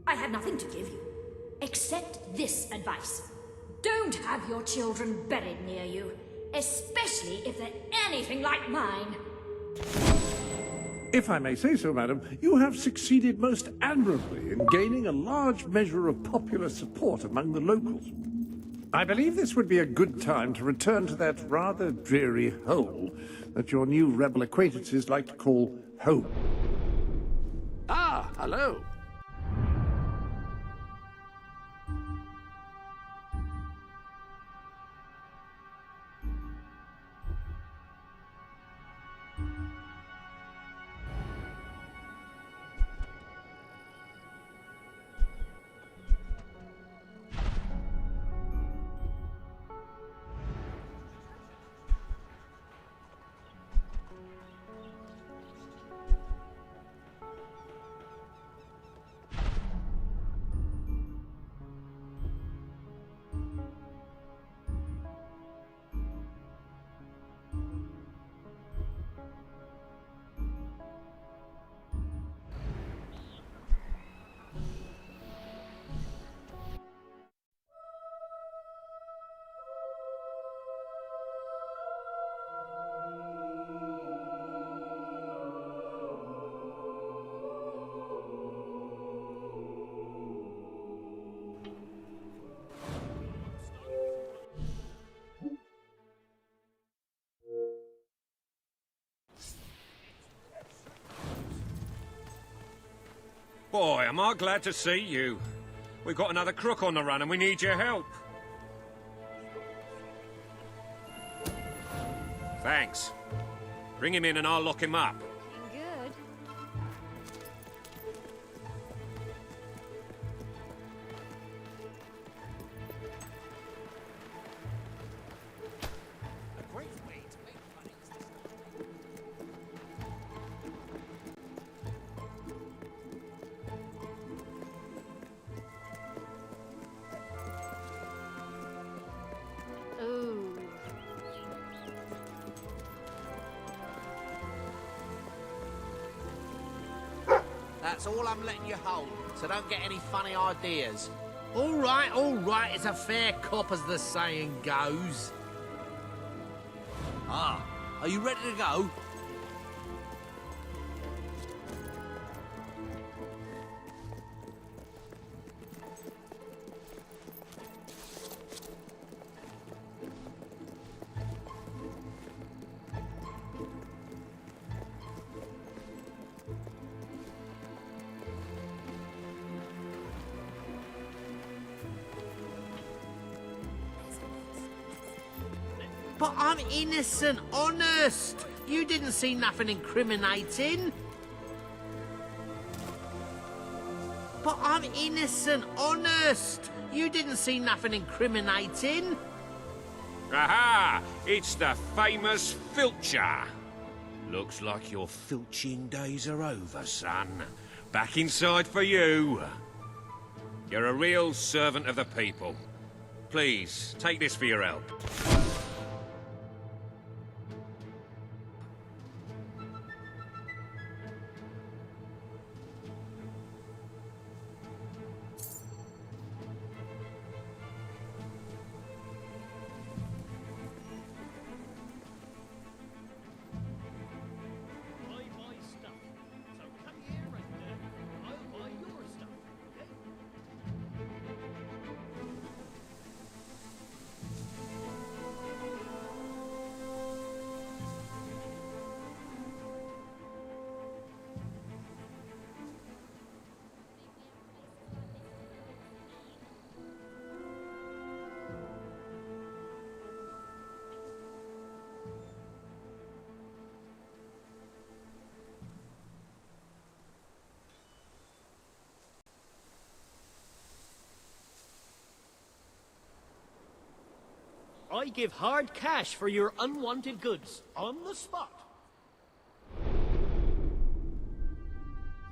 I have nothing to give you, except this advice. Don't have your children buried near you, especially if they're anything like mine. If I may say so, madam, you have succeeded most admirably in gaining a large measure of popular support among the locals. I believe this would be a good time to return to that rather dreary hole that your new rebel acquaintances like to call home. Ah, hello. Boy, am I glad to see you. We've got another crook on the run and we need your help. Thanks. Bring him in and I'll lock him up. Good. A great way to make money is to Ooh. That's all I'm letting you hold, so don't get any funny ideas. All right, it's a fair cop as the saying goes. Ah, are you ready to go? But I'm innocent, honest. You didn't see nothing incriminating. But I'm innocent, honest. You didn't see nothing incriminating. Aha! It's the famous filcher. Looks like your filching days are over, son. Back inside for you. You're a real servant of the people. Please, take this for your help. I buy stuff. So come here and I'll buy your stuff, okay? I give hard cash for your unwanted goods, on the spot.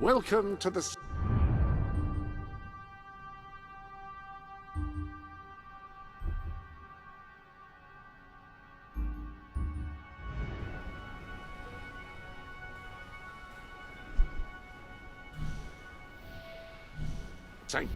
Welcome to the... Same.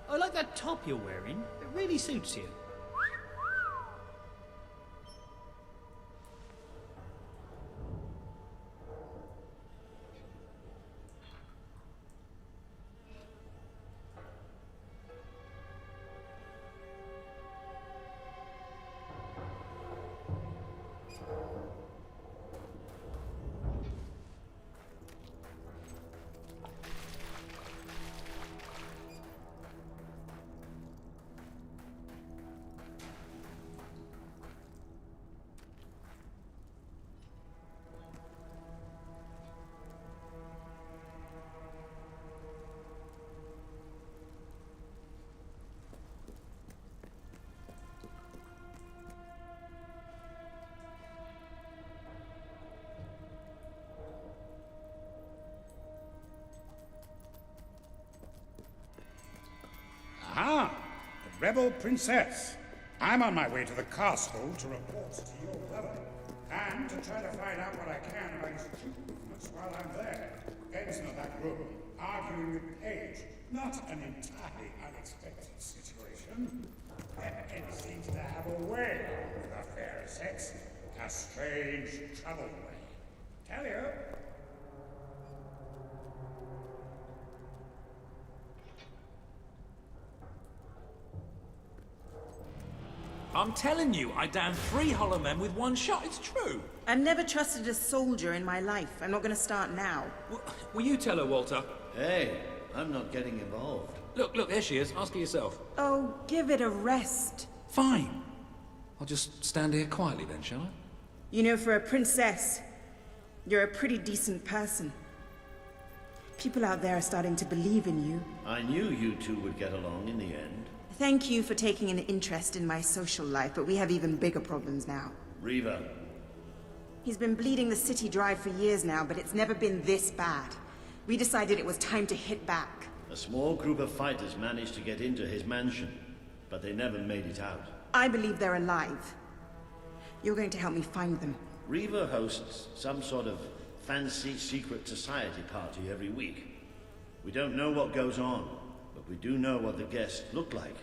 I like that top you're wearing. It really suits you. Rebel Princess. I'm on my way to the castle to report to your brother, and to try to find out what I can about his troop movements while I'm there. Game's not that room, arguing with Paige. Not an entirely unexpected situation. It seems to have a way with the fair sex. A strange, troubled way. Tell you. I'm telling you, I downed 3 hollow men with 1 shot. It's true. I've never trusted a soldier in my life. I'm not going to start now. Will you tell her, Walter? Hey, I'm not getting involved. Look, there she is. Ask her yourself. Oh, give it a rest. Fine. I'll just stand here quietly then, shall I? You know, for a princess, you're a pretty decent person. People out there are starting to believe in you. I knew you two would get along in the end. Thank you for taking an interest in my social life, but we have even bigger problems now. Reaver. He's been bleeding the city dry for years now, but it's never been this bad. We decided it was time to hit back. A small group of fighters managed to get into his mansion, but they never made it out. I believe they're alive. You're going to help me find them. Reaver hosts some sort of fancy secret society party every week. We don't know what goes on, but we do know what the guests look like.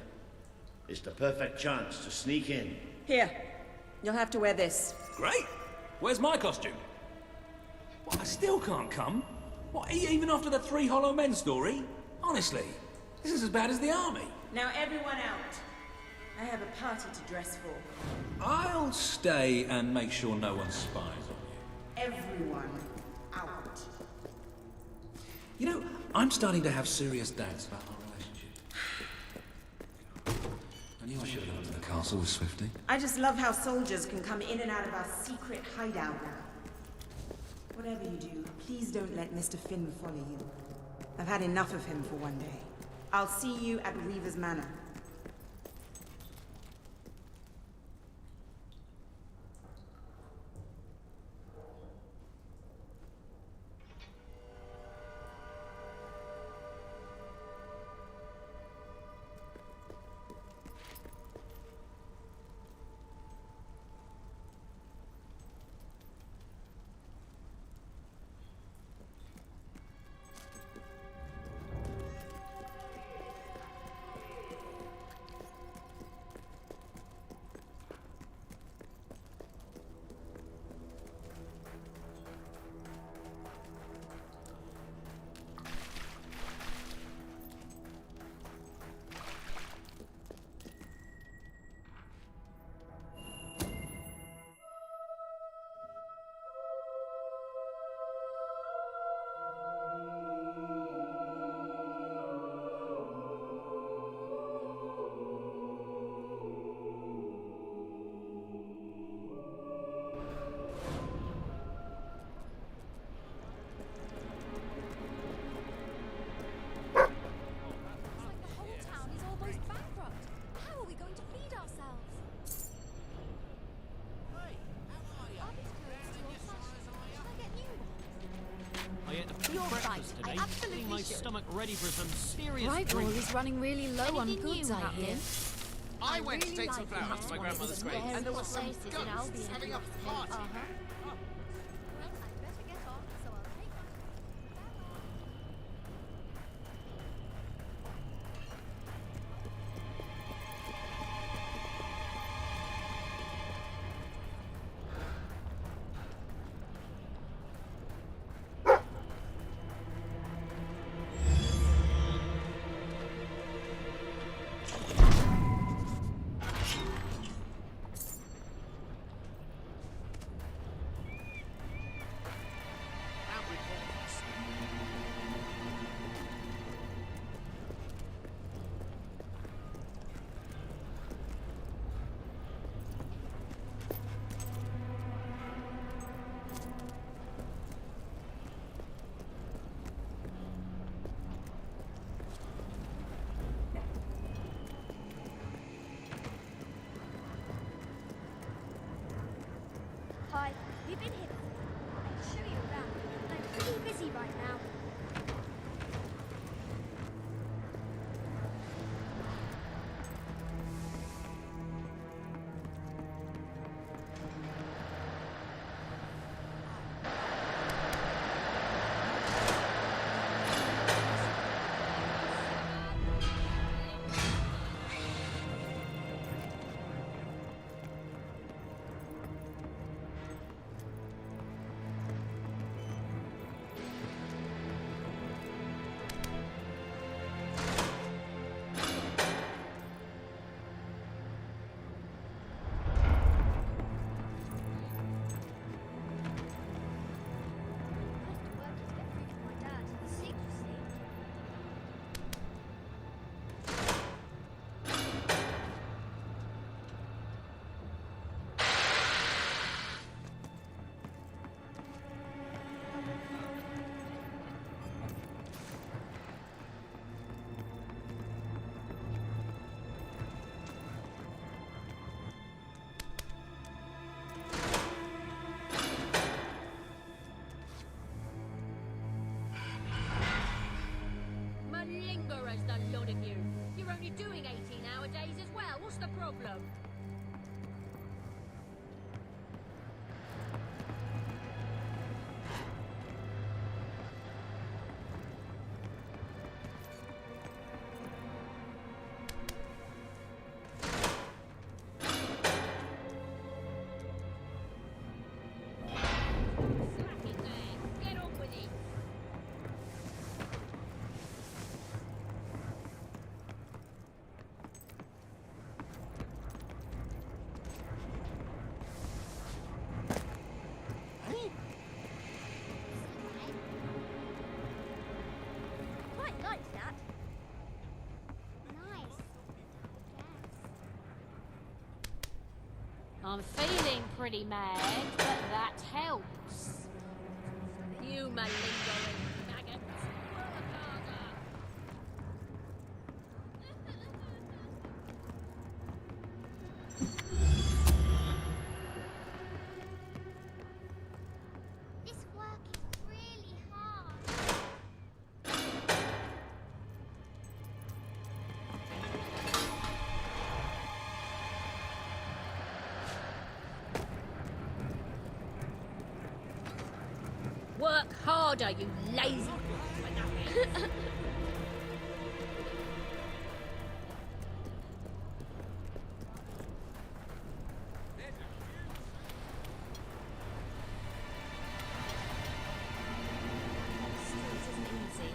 It's the perfect chance to sneak in. Here, you'll have to wear this. Great! Where's my costume? What, I still can't come? What, even after the 3 hollow men story? Honestly, this is as bad as the army. Now everyone out. I have a party to dress for. I'll stay and make sure no one spies on you. Everyone out. You know, I'm starting to have serious doubts about our relationship. I knew I should have gone to the castle with Swifty. I just love how soldiers can come in and out of our secret hideout now. Whatever you do, please don't let Mr. Finn follow you. I've had enough of him for one day. I'll see you at Reaver's Manor. Today, getting my stomach ready for some serious Rifle drink. is running really low on goods, I hear. I went to take some flowers to my grandmother's grave, and there was some ghosts having a party. Hi, we've been here before. I can show you around. I'm pretty busy right now. What's the problem? Quite like that. Nice. I'm feeling pretty mad, but that helps. You malingering maggots. Work harder. This work is really hard. Work harder, you lazy. This isn't easy.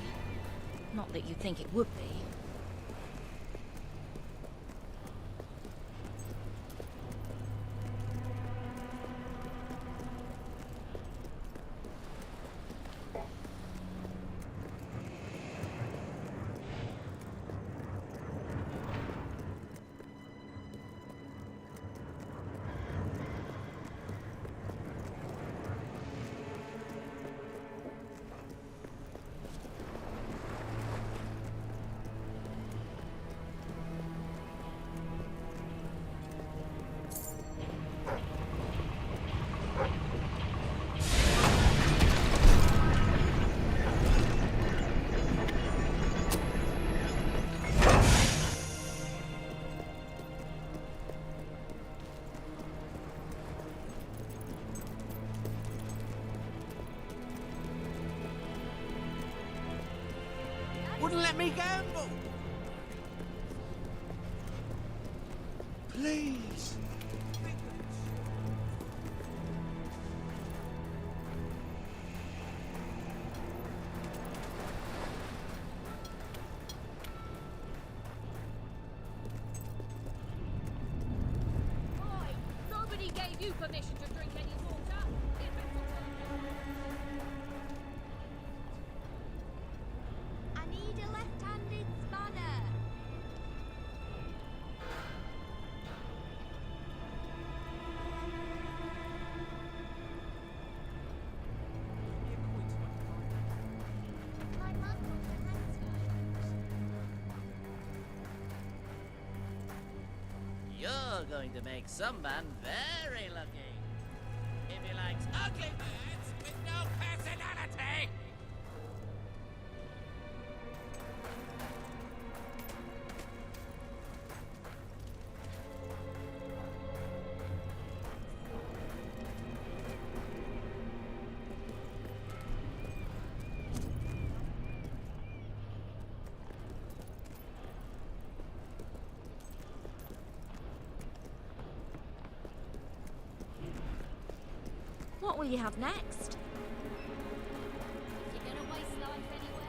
Not that you think it would be. Wouldn't let me gamble. Please. Boy, nobody gave you permission to drink any water. Get back to work. I need a left-handed spanner. My mum was a You're going to make some man very lucky. If he likes ugly birds with no personality. What will you have next? You gonna waste life anywhere?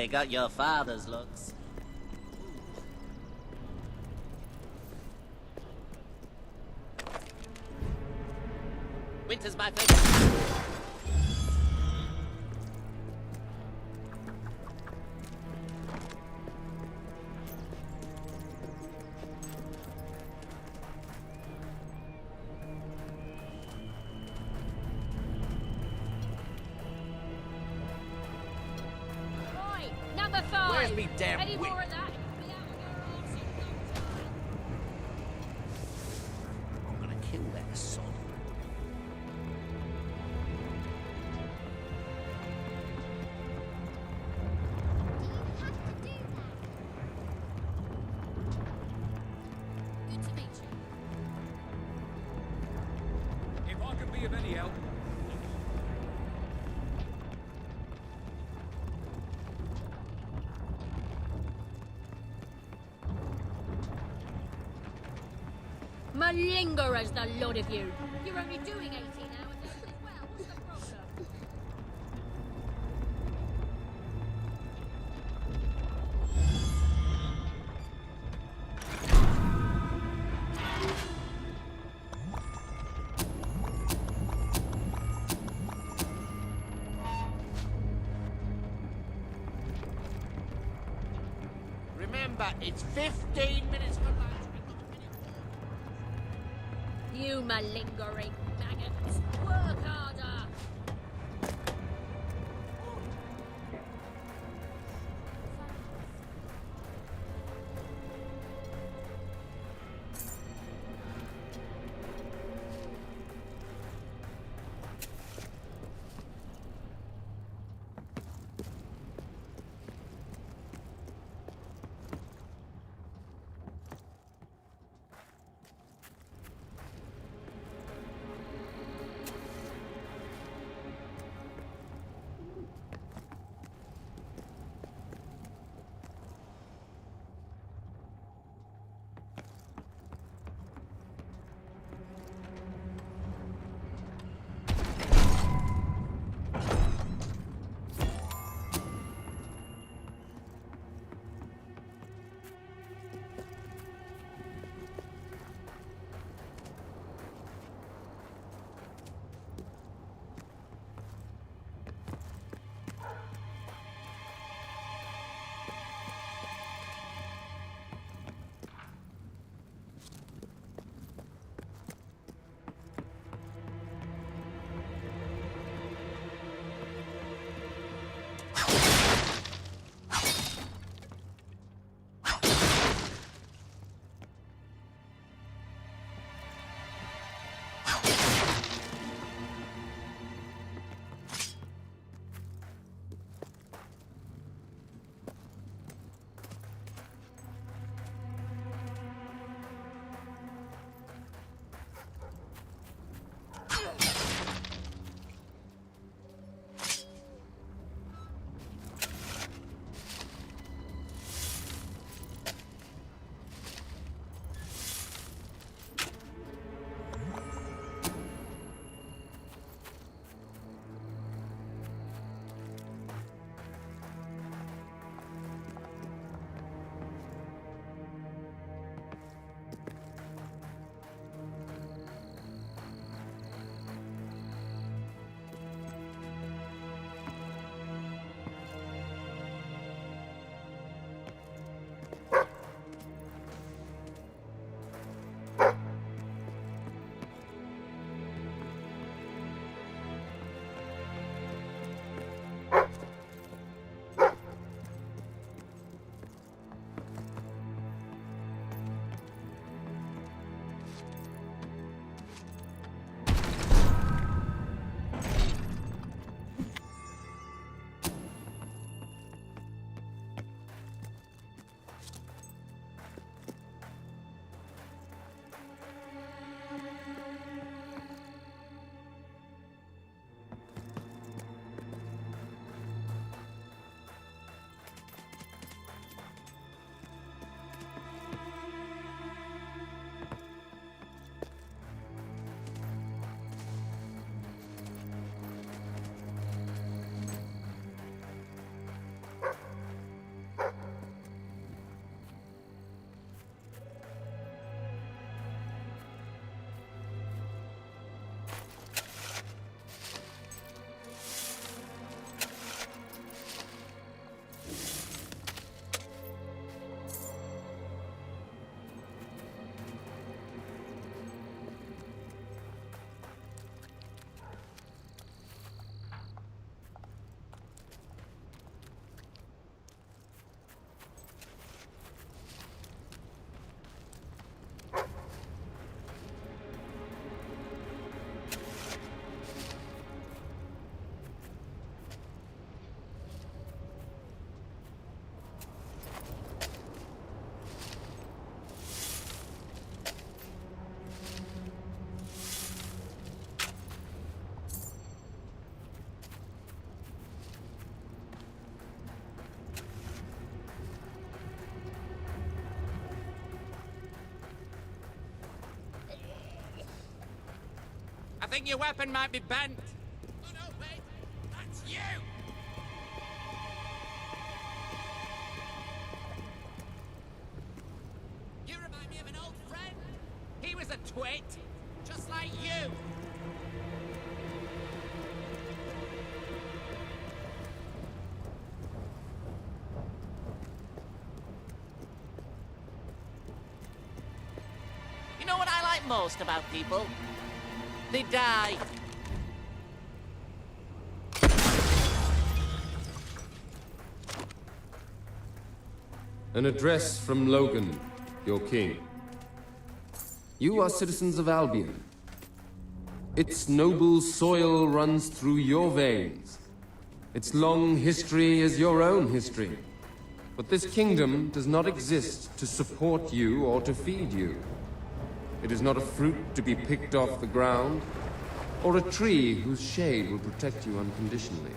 definitely got your father's looks. Winter's my favorite. Right, number 5. Where's me damn Any whip? more of that? You'll be out of your arse in no time. I'm gonna kill that sod. Good to meet you. If I can be of any help, Malingerers, the lot of you. You're only doing 18 hours as well. What's the problem? Remember, it's 15 minutes for lunch. You malingering maggots. Work harder. I think your weapon might be bent. Oh no, wait! That's you! You remind me of an old friend. He was a twit, just like you. You know what I like most about people? They die. An address from Logan, your king. You are citizens of Albion. Its noble soil runs through your veins. Its long history is your own history. But this kingdom does not exist to support you or to feed you. It is not a fruit to be picked off the ground, or a tree whose shade will protect you unconditionally.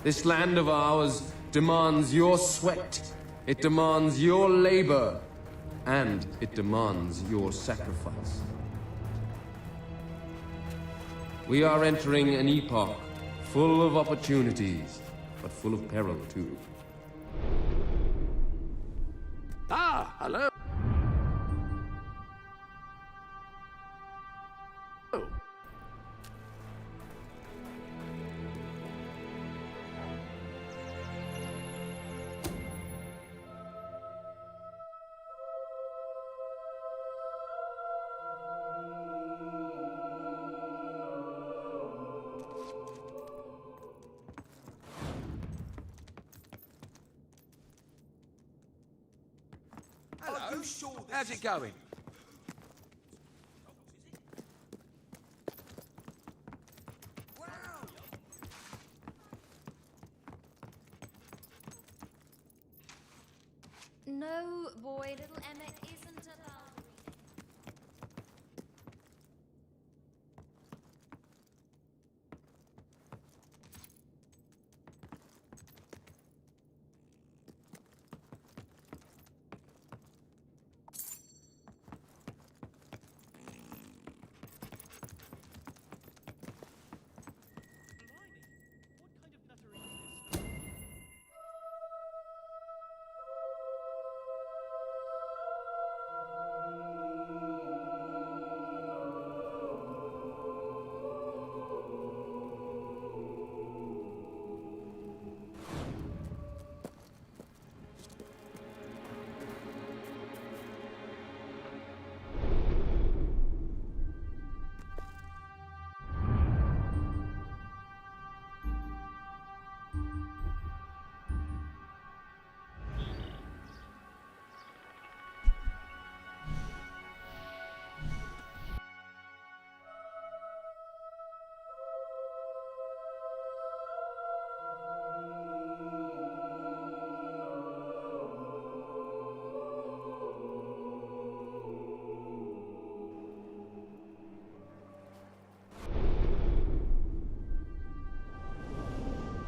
This land of ours demands your sweat, it demands your labor, and it demands your sacrifice. We are entering an epoch full of opportunities, but full of peril too. Ah, hello. Hello. How's it going? No, boy, little Emma isn't allowed.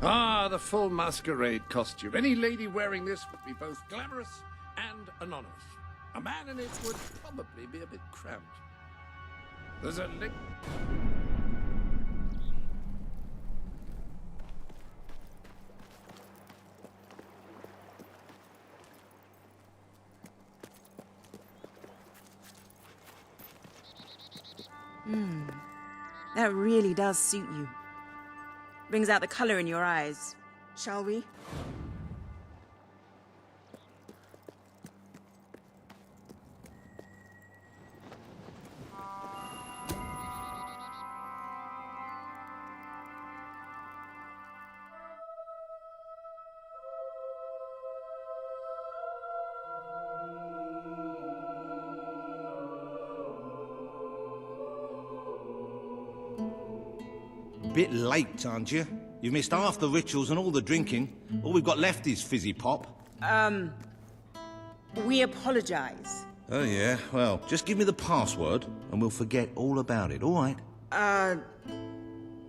Ah, the full masquerade costume. Any lady wearing this would be both glamorous and anonymous. A man in it would probably be a bit cramped. There's a link. That really does suit you. Brings out the color in your eyes. Shall we? Bit late, aren't you? You've missed half the rituals and all the drinking. All we've got left is fizzy pop. We apologize. Oh, yeah? Well, just give me the password and we'll forget all about it, all right?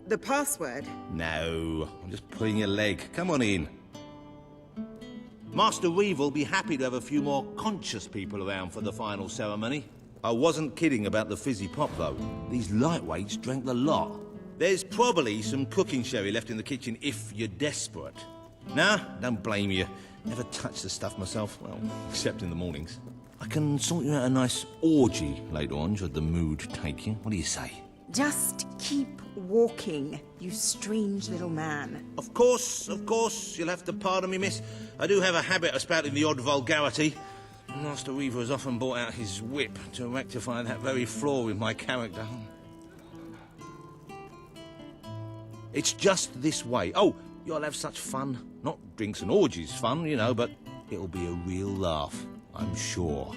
The password? No, I'm just pulling your leg. Come on in. Master Reeve will be happy to have a few more conscious people around for the final ceremony. I wasn't kidding about the fizzy pop, though. These lightweights drank the lot. There's probably some cooking sherry left in the kitchen if you're desperate. Nah, don't blame you. Never touched the stuff myself, well, except in the mornings. I can sort you out a nice orgy later on, should the mood take you. What do you say? Just keep walking, you strange little man. Of course, you'll have to pardon me, miss. I do have a habit of spouting the odd vulgarity. Master Reaver has often brought out his whip to rectify that very flaw with my character. It's just this way. Oh, you'll have such fun. Not drinks and orgies fun, you know, but it'll be a real laugh, I'm sure.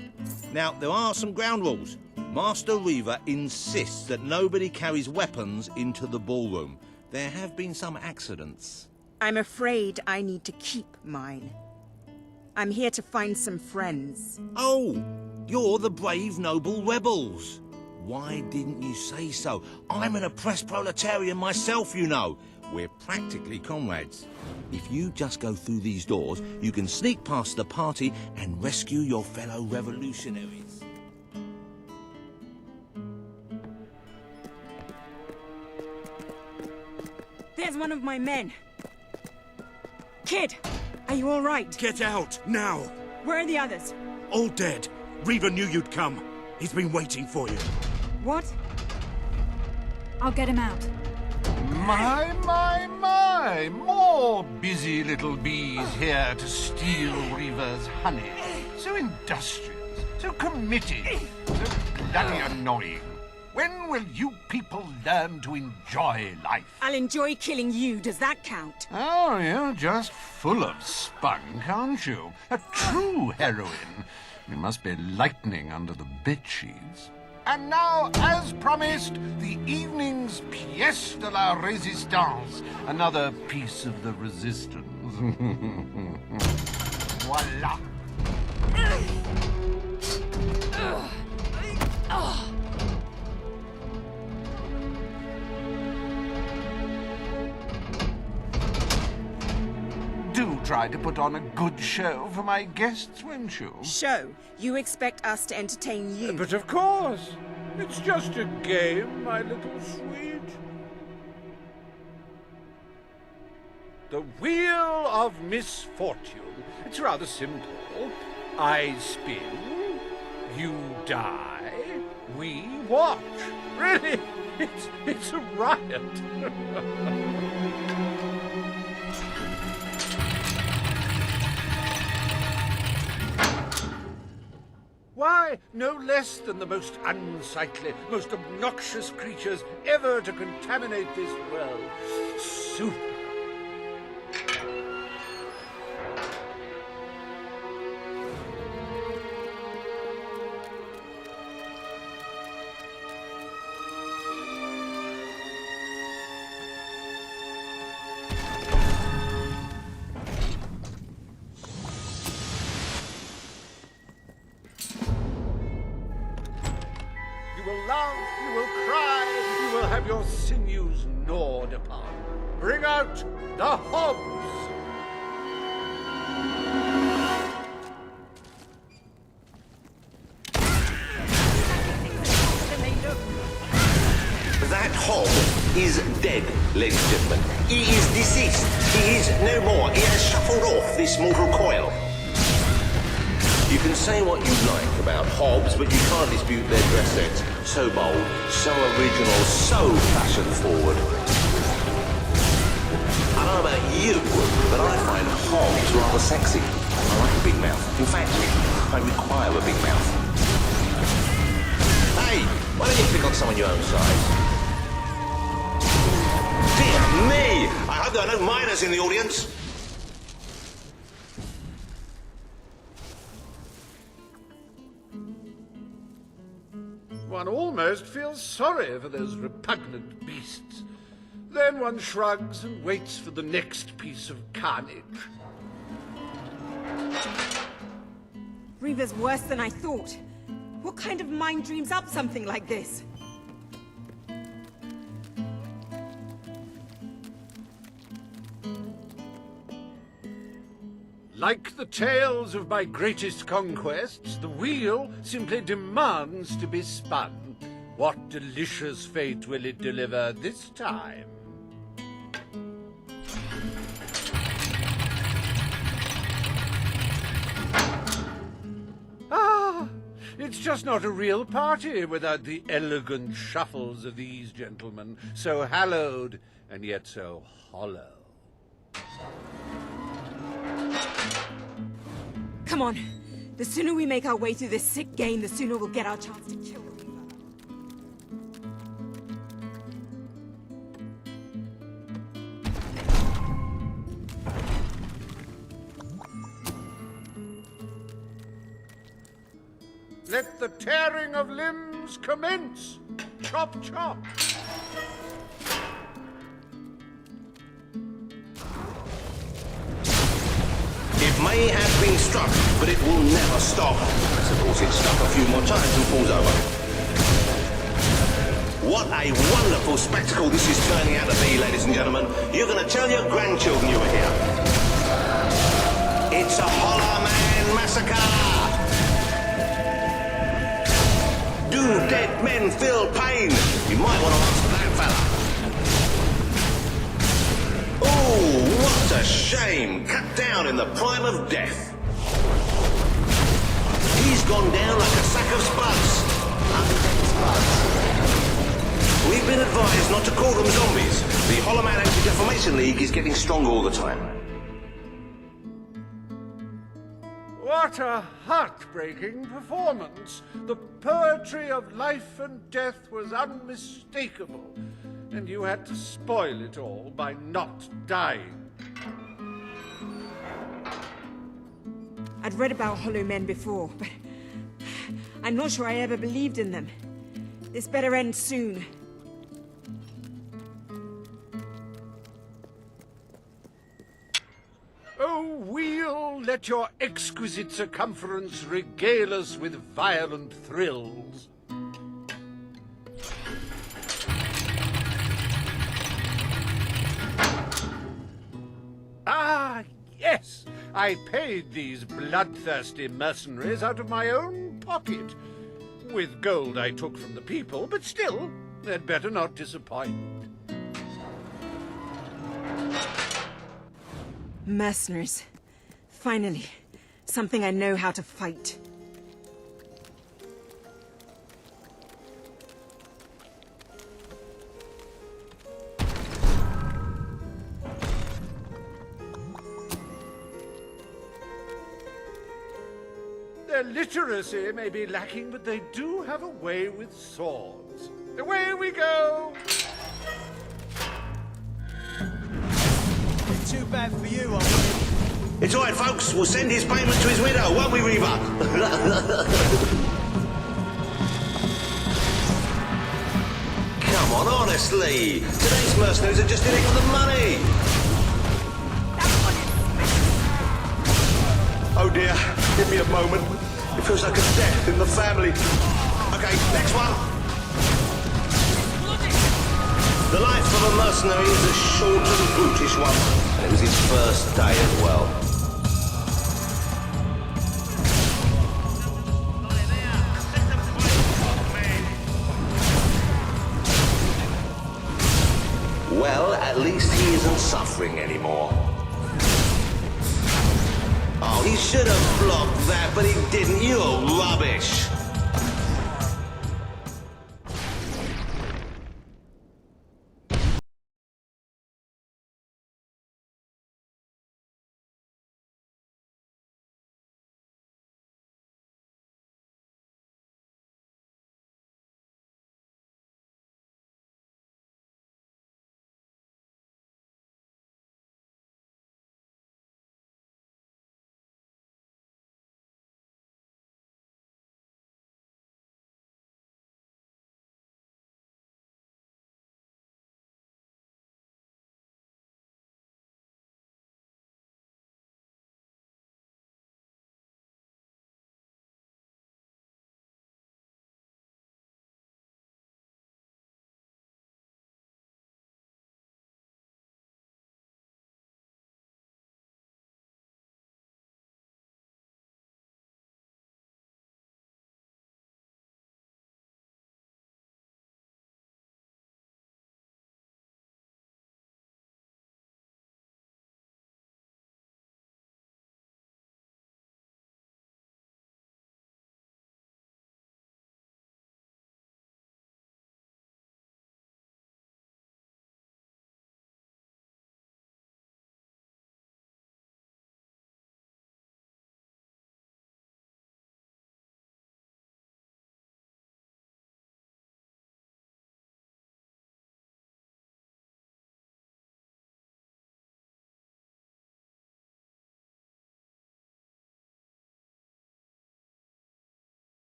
Now, there are some ground rules. Master Reaver insists that nobody carries weapons into the ballroom. There have been some accidents. I'm afraid I need to keep mine. I'm here to find some friends. Oh, you're the brave, noble rebels. Why didn't you say so? I'm an oppressed proletarian myself, you know. We're practically comrades. If you just go through these doors, you can sneak past the party and rescue your fellow revolutionaries. There's one of my men. Kid, are you all right? Get out, now! Where are the others? All dead. Reaver knew you'd come. He's been waiting for you. What? I'll get him out. My, more busy little bees here to steal Reaver's honey. So industrious, so committed, so bloody annoying. When will you people learn to enjoy life? I'll enjoy killing you, does that count? Oh, you're just full of spunk, aren't you? A true heroine. You must be lightning under the bedsheets. And now, as promised, the evening's pièce de la résistance. Another piece of the resistance. Voila. Do try to put on a good show for my guests, won't you? Show? You expect us to entertain you? But of course. It's just a game, my little sweet. The Wheel of Misfortune. It's rather simple. I spin, you die, we watch. Really, it's a riot. Why, no less than the most unsightly, most obnoxious creatures ever to contaminate this world. Super. You will laugh, you will cry, you will have your sinews gnawed upon. Bring out the hobs! That hob is dead, ladies and gentlemen. He is deceased. He is no more. He has shuffled off this mortal coil. You can say what you like about hobs, but you can't dispute their dress sense. So bold, so original, so fashion-forward. I don't know about you, but I find hobs rather sexy. I like a big mouth. In fact, I require a big mouth. Hey, why don't you pick on someone your own size? Dear me! I hope there are no minors in the audience. One almost feels sorry for those repugnant beasts. Then one shrugs and waits for the next piece of carnage. Reaver's worse than I thought. What kind of mind dreams up something like this? Like the tales of my greatest conquests, the wheel simply demands to be spun. What delicious fate will it deliver this time? Ah, it's just not a real party without the elegant shuffles of these gentlemen, so hallowed and yet so hollow. Come on. The sooner we make our way through this sick game, the sooner we'll get our chance to kill the Weaver. Let the tearing of limbs commence! Chop, chop! It may have been struck, but it will never stop. I suppose it's stuck a few more times and falls over. What a wonderful spectacle this is turning out to be, ladies and gentlemen. You're going to tell your grandchildren you were here. It's a Hollow Man massacre! Do dead men feel pain? You might want to ask that fella. Oh, what a shame! Cut down in the prime of death. He's gone down like a sack of spuds. We've been advised not to call them zombies. The Hollow Man Anti-Defamation League is getting stronger all the time. What a heartbreaking performance! The poetry of life and death was unmistakable, and you had to spoil it all by not dying. I'd read about Hollow Men before, but I'm not sure I ever believed in them. This better end soon. Oh, wheel, let your exquisite circumference regale us with violent thrills. Ah, yes! I paid these bloodthirsty mercenaries out of my own pocket. With gold I took from the people, but still, they'd better not disappoint. Mercenaries. Finally, something I know how to fight. Their literacy may be lacking, but they do have a way with swords. Away we go! Too bad for you, old. It's all right, folks. We'll send his payment to his widow, won't we, Reaver? Come on, honestly. Today's mercenaries are just in it for the money. Oh dear, give me a moment. It feels like a death in the family. Okay, next one. The life of a mercenary is a short and brutish one, and it was his first day as well. Well, at least he isn't suffering anymore. Oh, he should have blocked that, but he didn't. You're rubbish.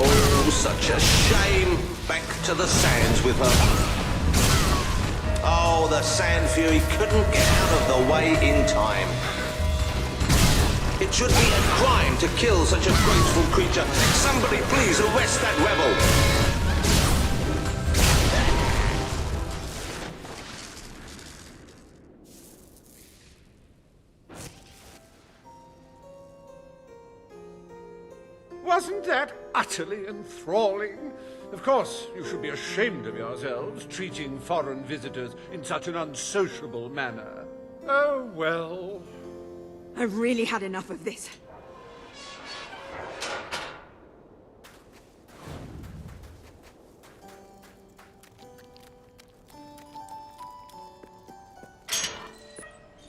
Oh, such a shame. Back to the sands with her. Oh, the Sand Fury couldn't get out of the way in time. It should be a crime to kill such a graceful creature. Somebody please arrest that rebel. Wasn't that utterly enthralling? Of course, you should be ashamed of yourselves, treating foreign visitors in such an unsociable manner. Oh, well. I've really had enough of this.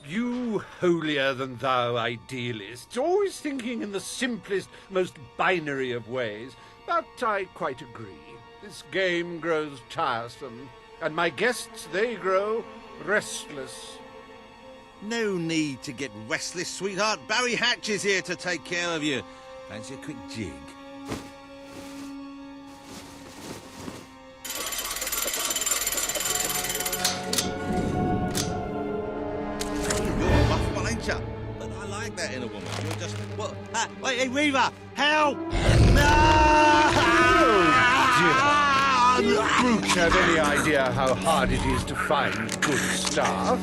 You holier-than-thou idealists, always thinking in the simplest, most binary of ways. But I quite agree. This game grows tiresome, and my guests, they grow restless. No need to get restless, sweetheart. Barry Hatch is here to take care of you. Fancy a quick jig? You're a rough one, ain't you? But I like that in a woman. You're just... What? Wait, hey, Reaver! Help! Do you brutes have any idea how hard it is to find good staff?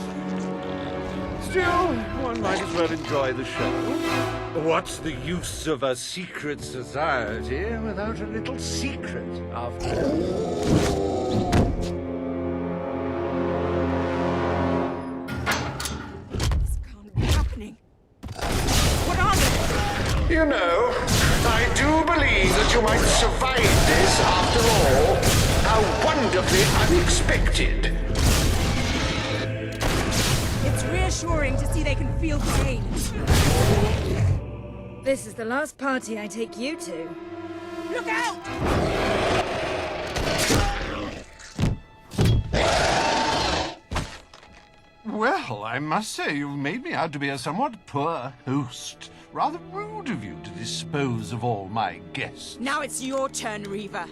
Still, one might as well enjoy the show. What's the use of a secret society without a little secret, after all? This can't be happening. What are they? You know, I do believe that you might survive this after all. How wonderfully unexpected. It's reassuring to see they can feel pain. This is the last party I take you to. Look out! Well, I must say you've made me out to be a somewhat poor host. Rather rude of you to dispose of all my guests. Now it's your turn, Reaver.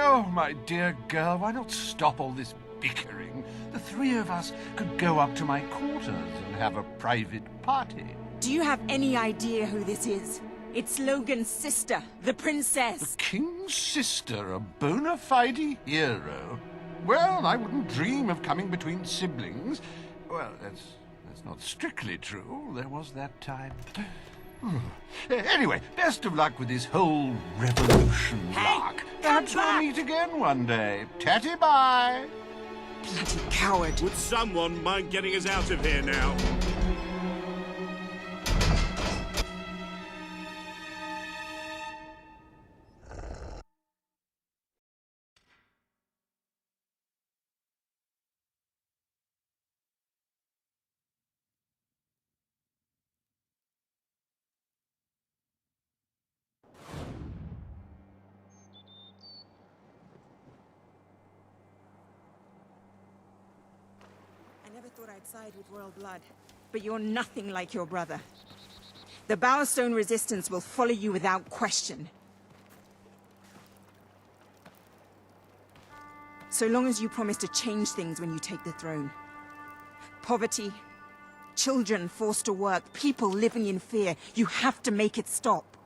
Oh, my dear girl, why not stop all this bickering? The three of us could go up to my quarters and have a private party. Do you have any idea who this is? It's Logan's sister, the princess. The king's sister, a bona fide hero. Well, I wouldn't dream of coming between siblings. Well, that's not strictly true. There was that time. Anyway, best of luck with this whole revolution lark. Perhaps we'll meet again one day. Tatty bye. Bloody coward. Would someone mind getting us out of here now? I never thought I'd side with royal blood, but you're nothing like your brother. The Bowerstone Resistance will follow you without question. So long as you promise to change things when you take the throne. Poverty, children forced to work, people living in fear. You have to make it stop.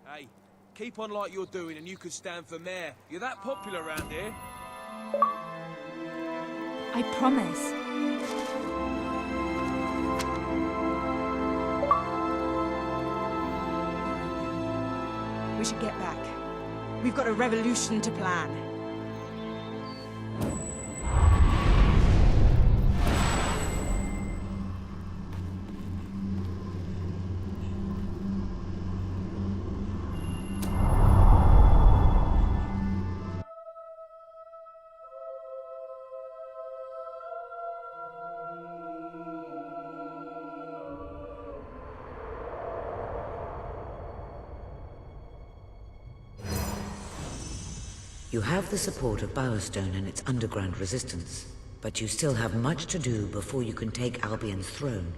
Hey, keep on like you're doing and you could stand for mayor. You're that popular around here. I promise. We should get back. We've got a revolution to plan. You have the support of Bowerstone and its underground resistance. But you still have much to do before you can take Albion's throne.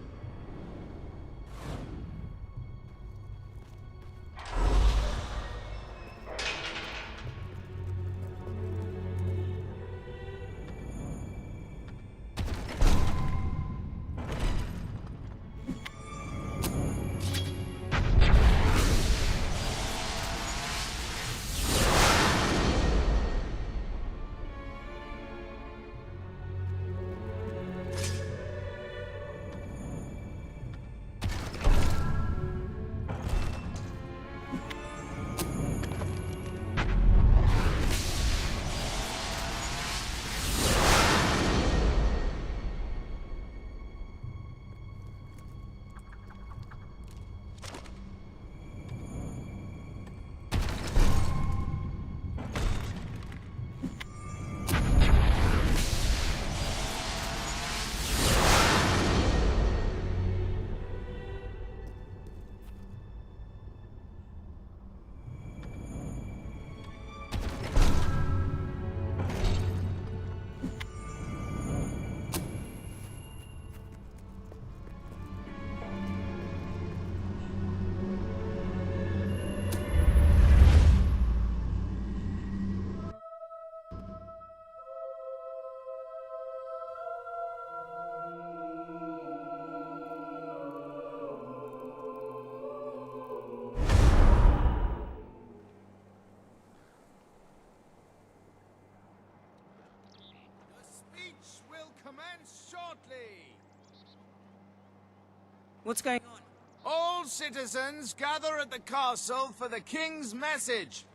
What's going on? All citizens gather at the castle for the king's message.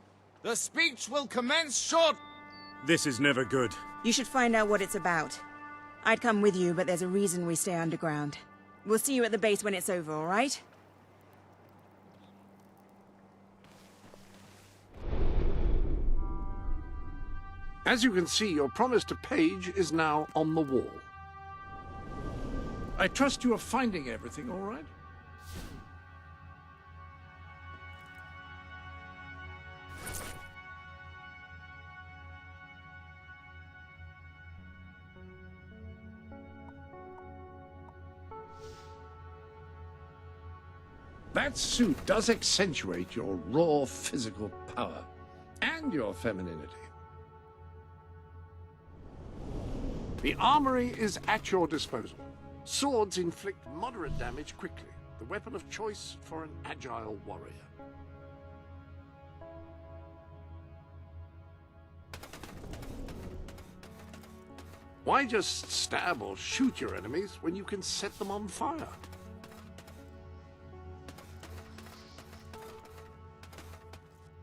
The speech will commence shortly. This is never good. You should find out what it's about. I'd come with you, but there's a reason we stay underground. We'll see you at the base when it's over, all right? As you can see, your promise to Paige is now on the wall. I trust you are finding everything all right? That suit does accentuate your raw physical power and your femininity. The armory is at your disposal. Swords inflict moderate damage quickly, the weapon of choice for an agile warrior. Why just stab or shoot your enemies when you can set them on fire?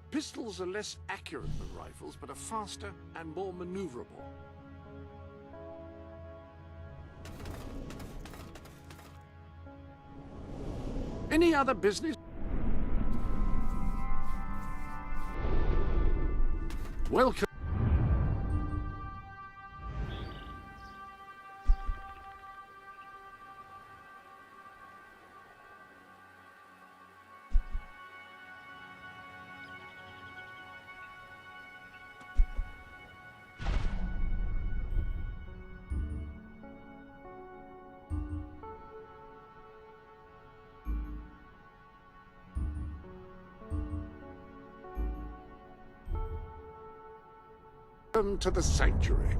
Pistols are less accurate than rifles, but are faster and more maneuverable. Any other business? Welcome. Welcome to the sanctuary.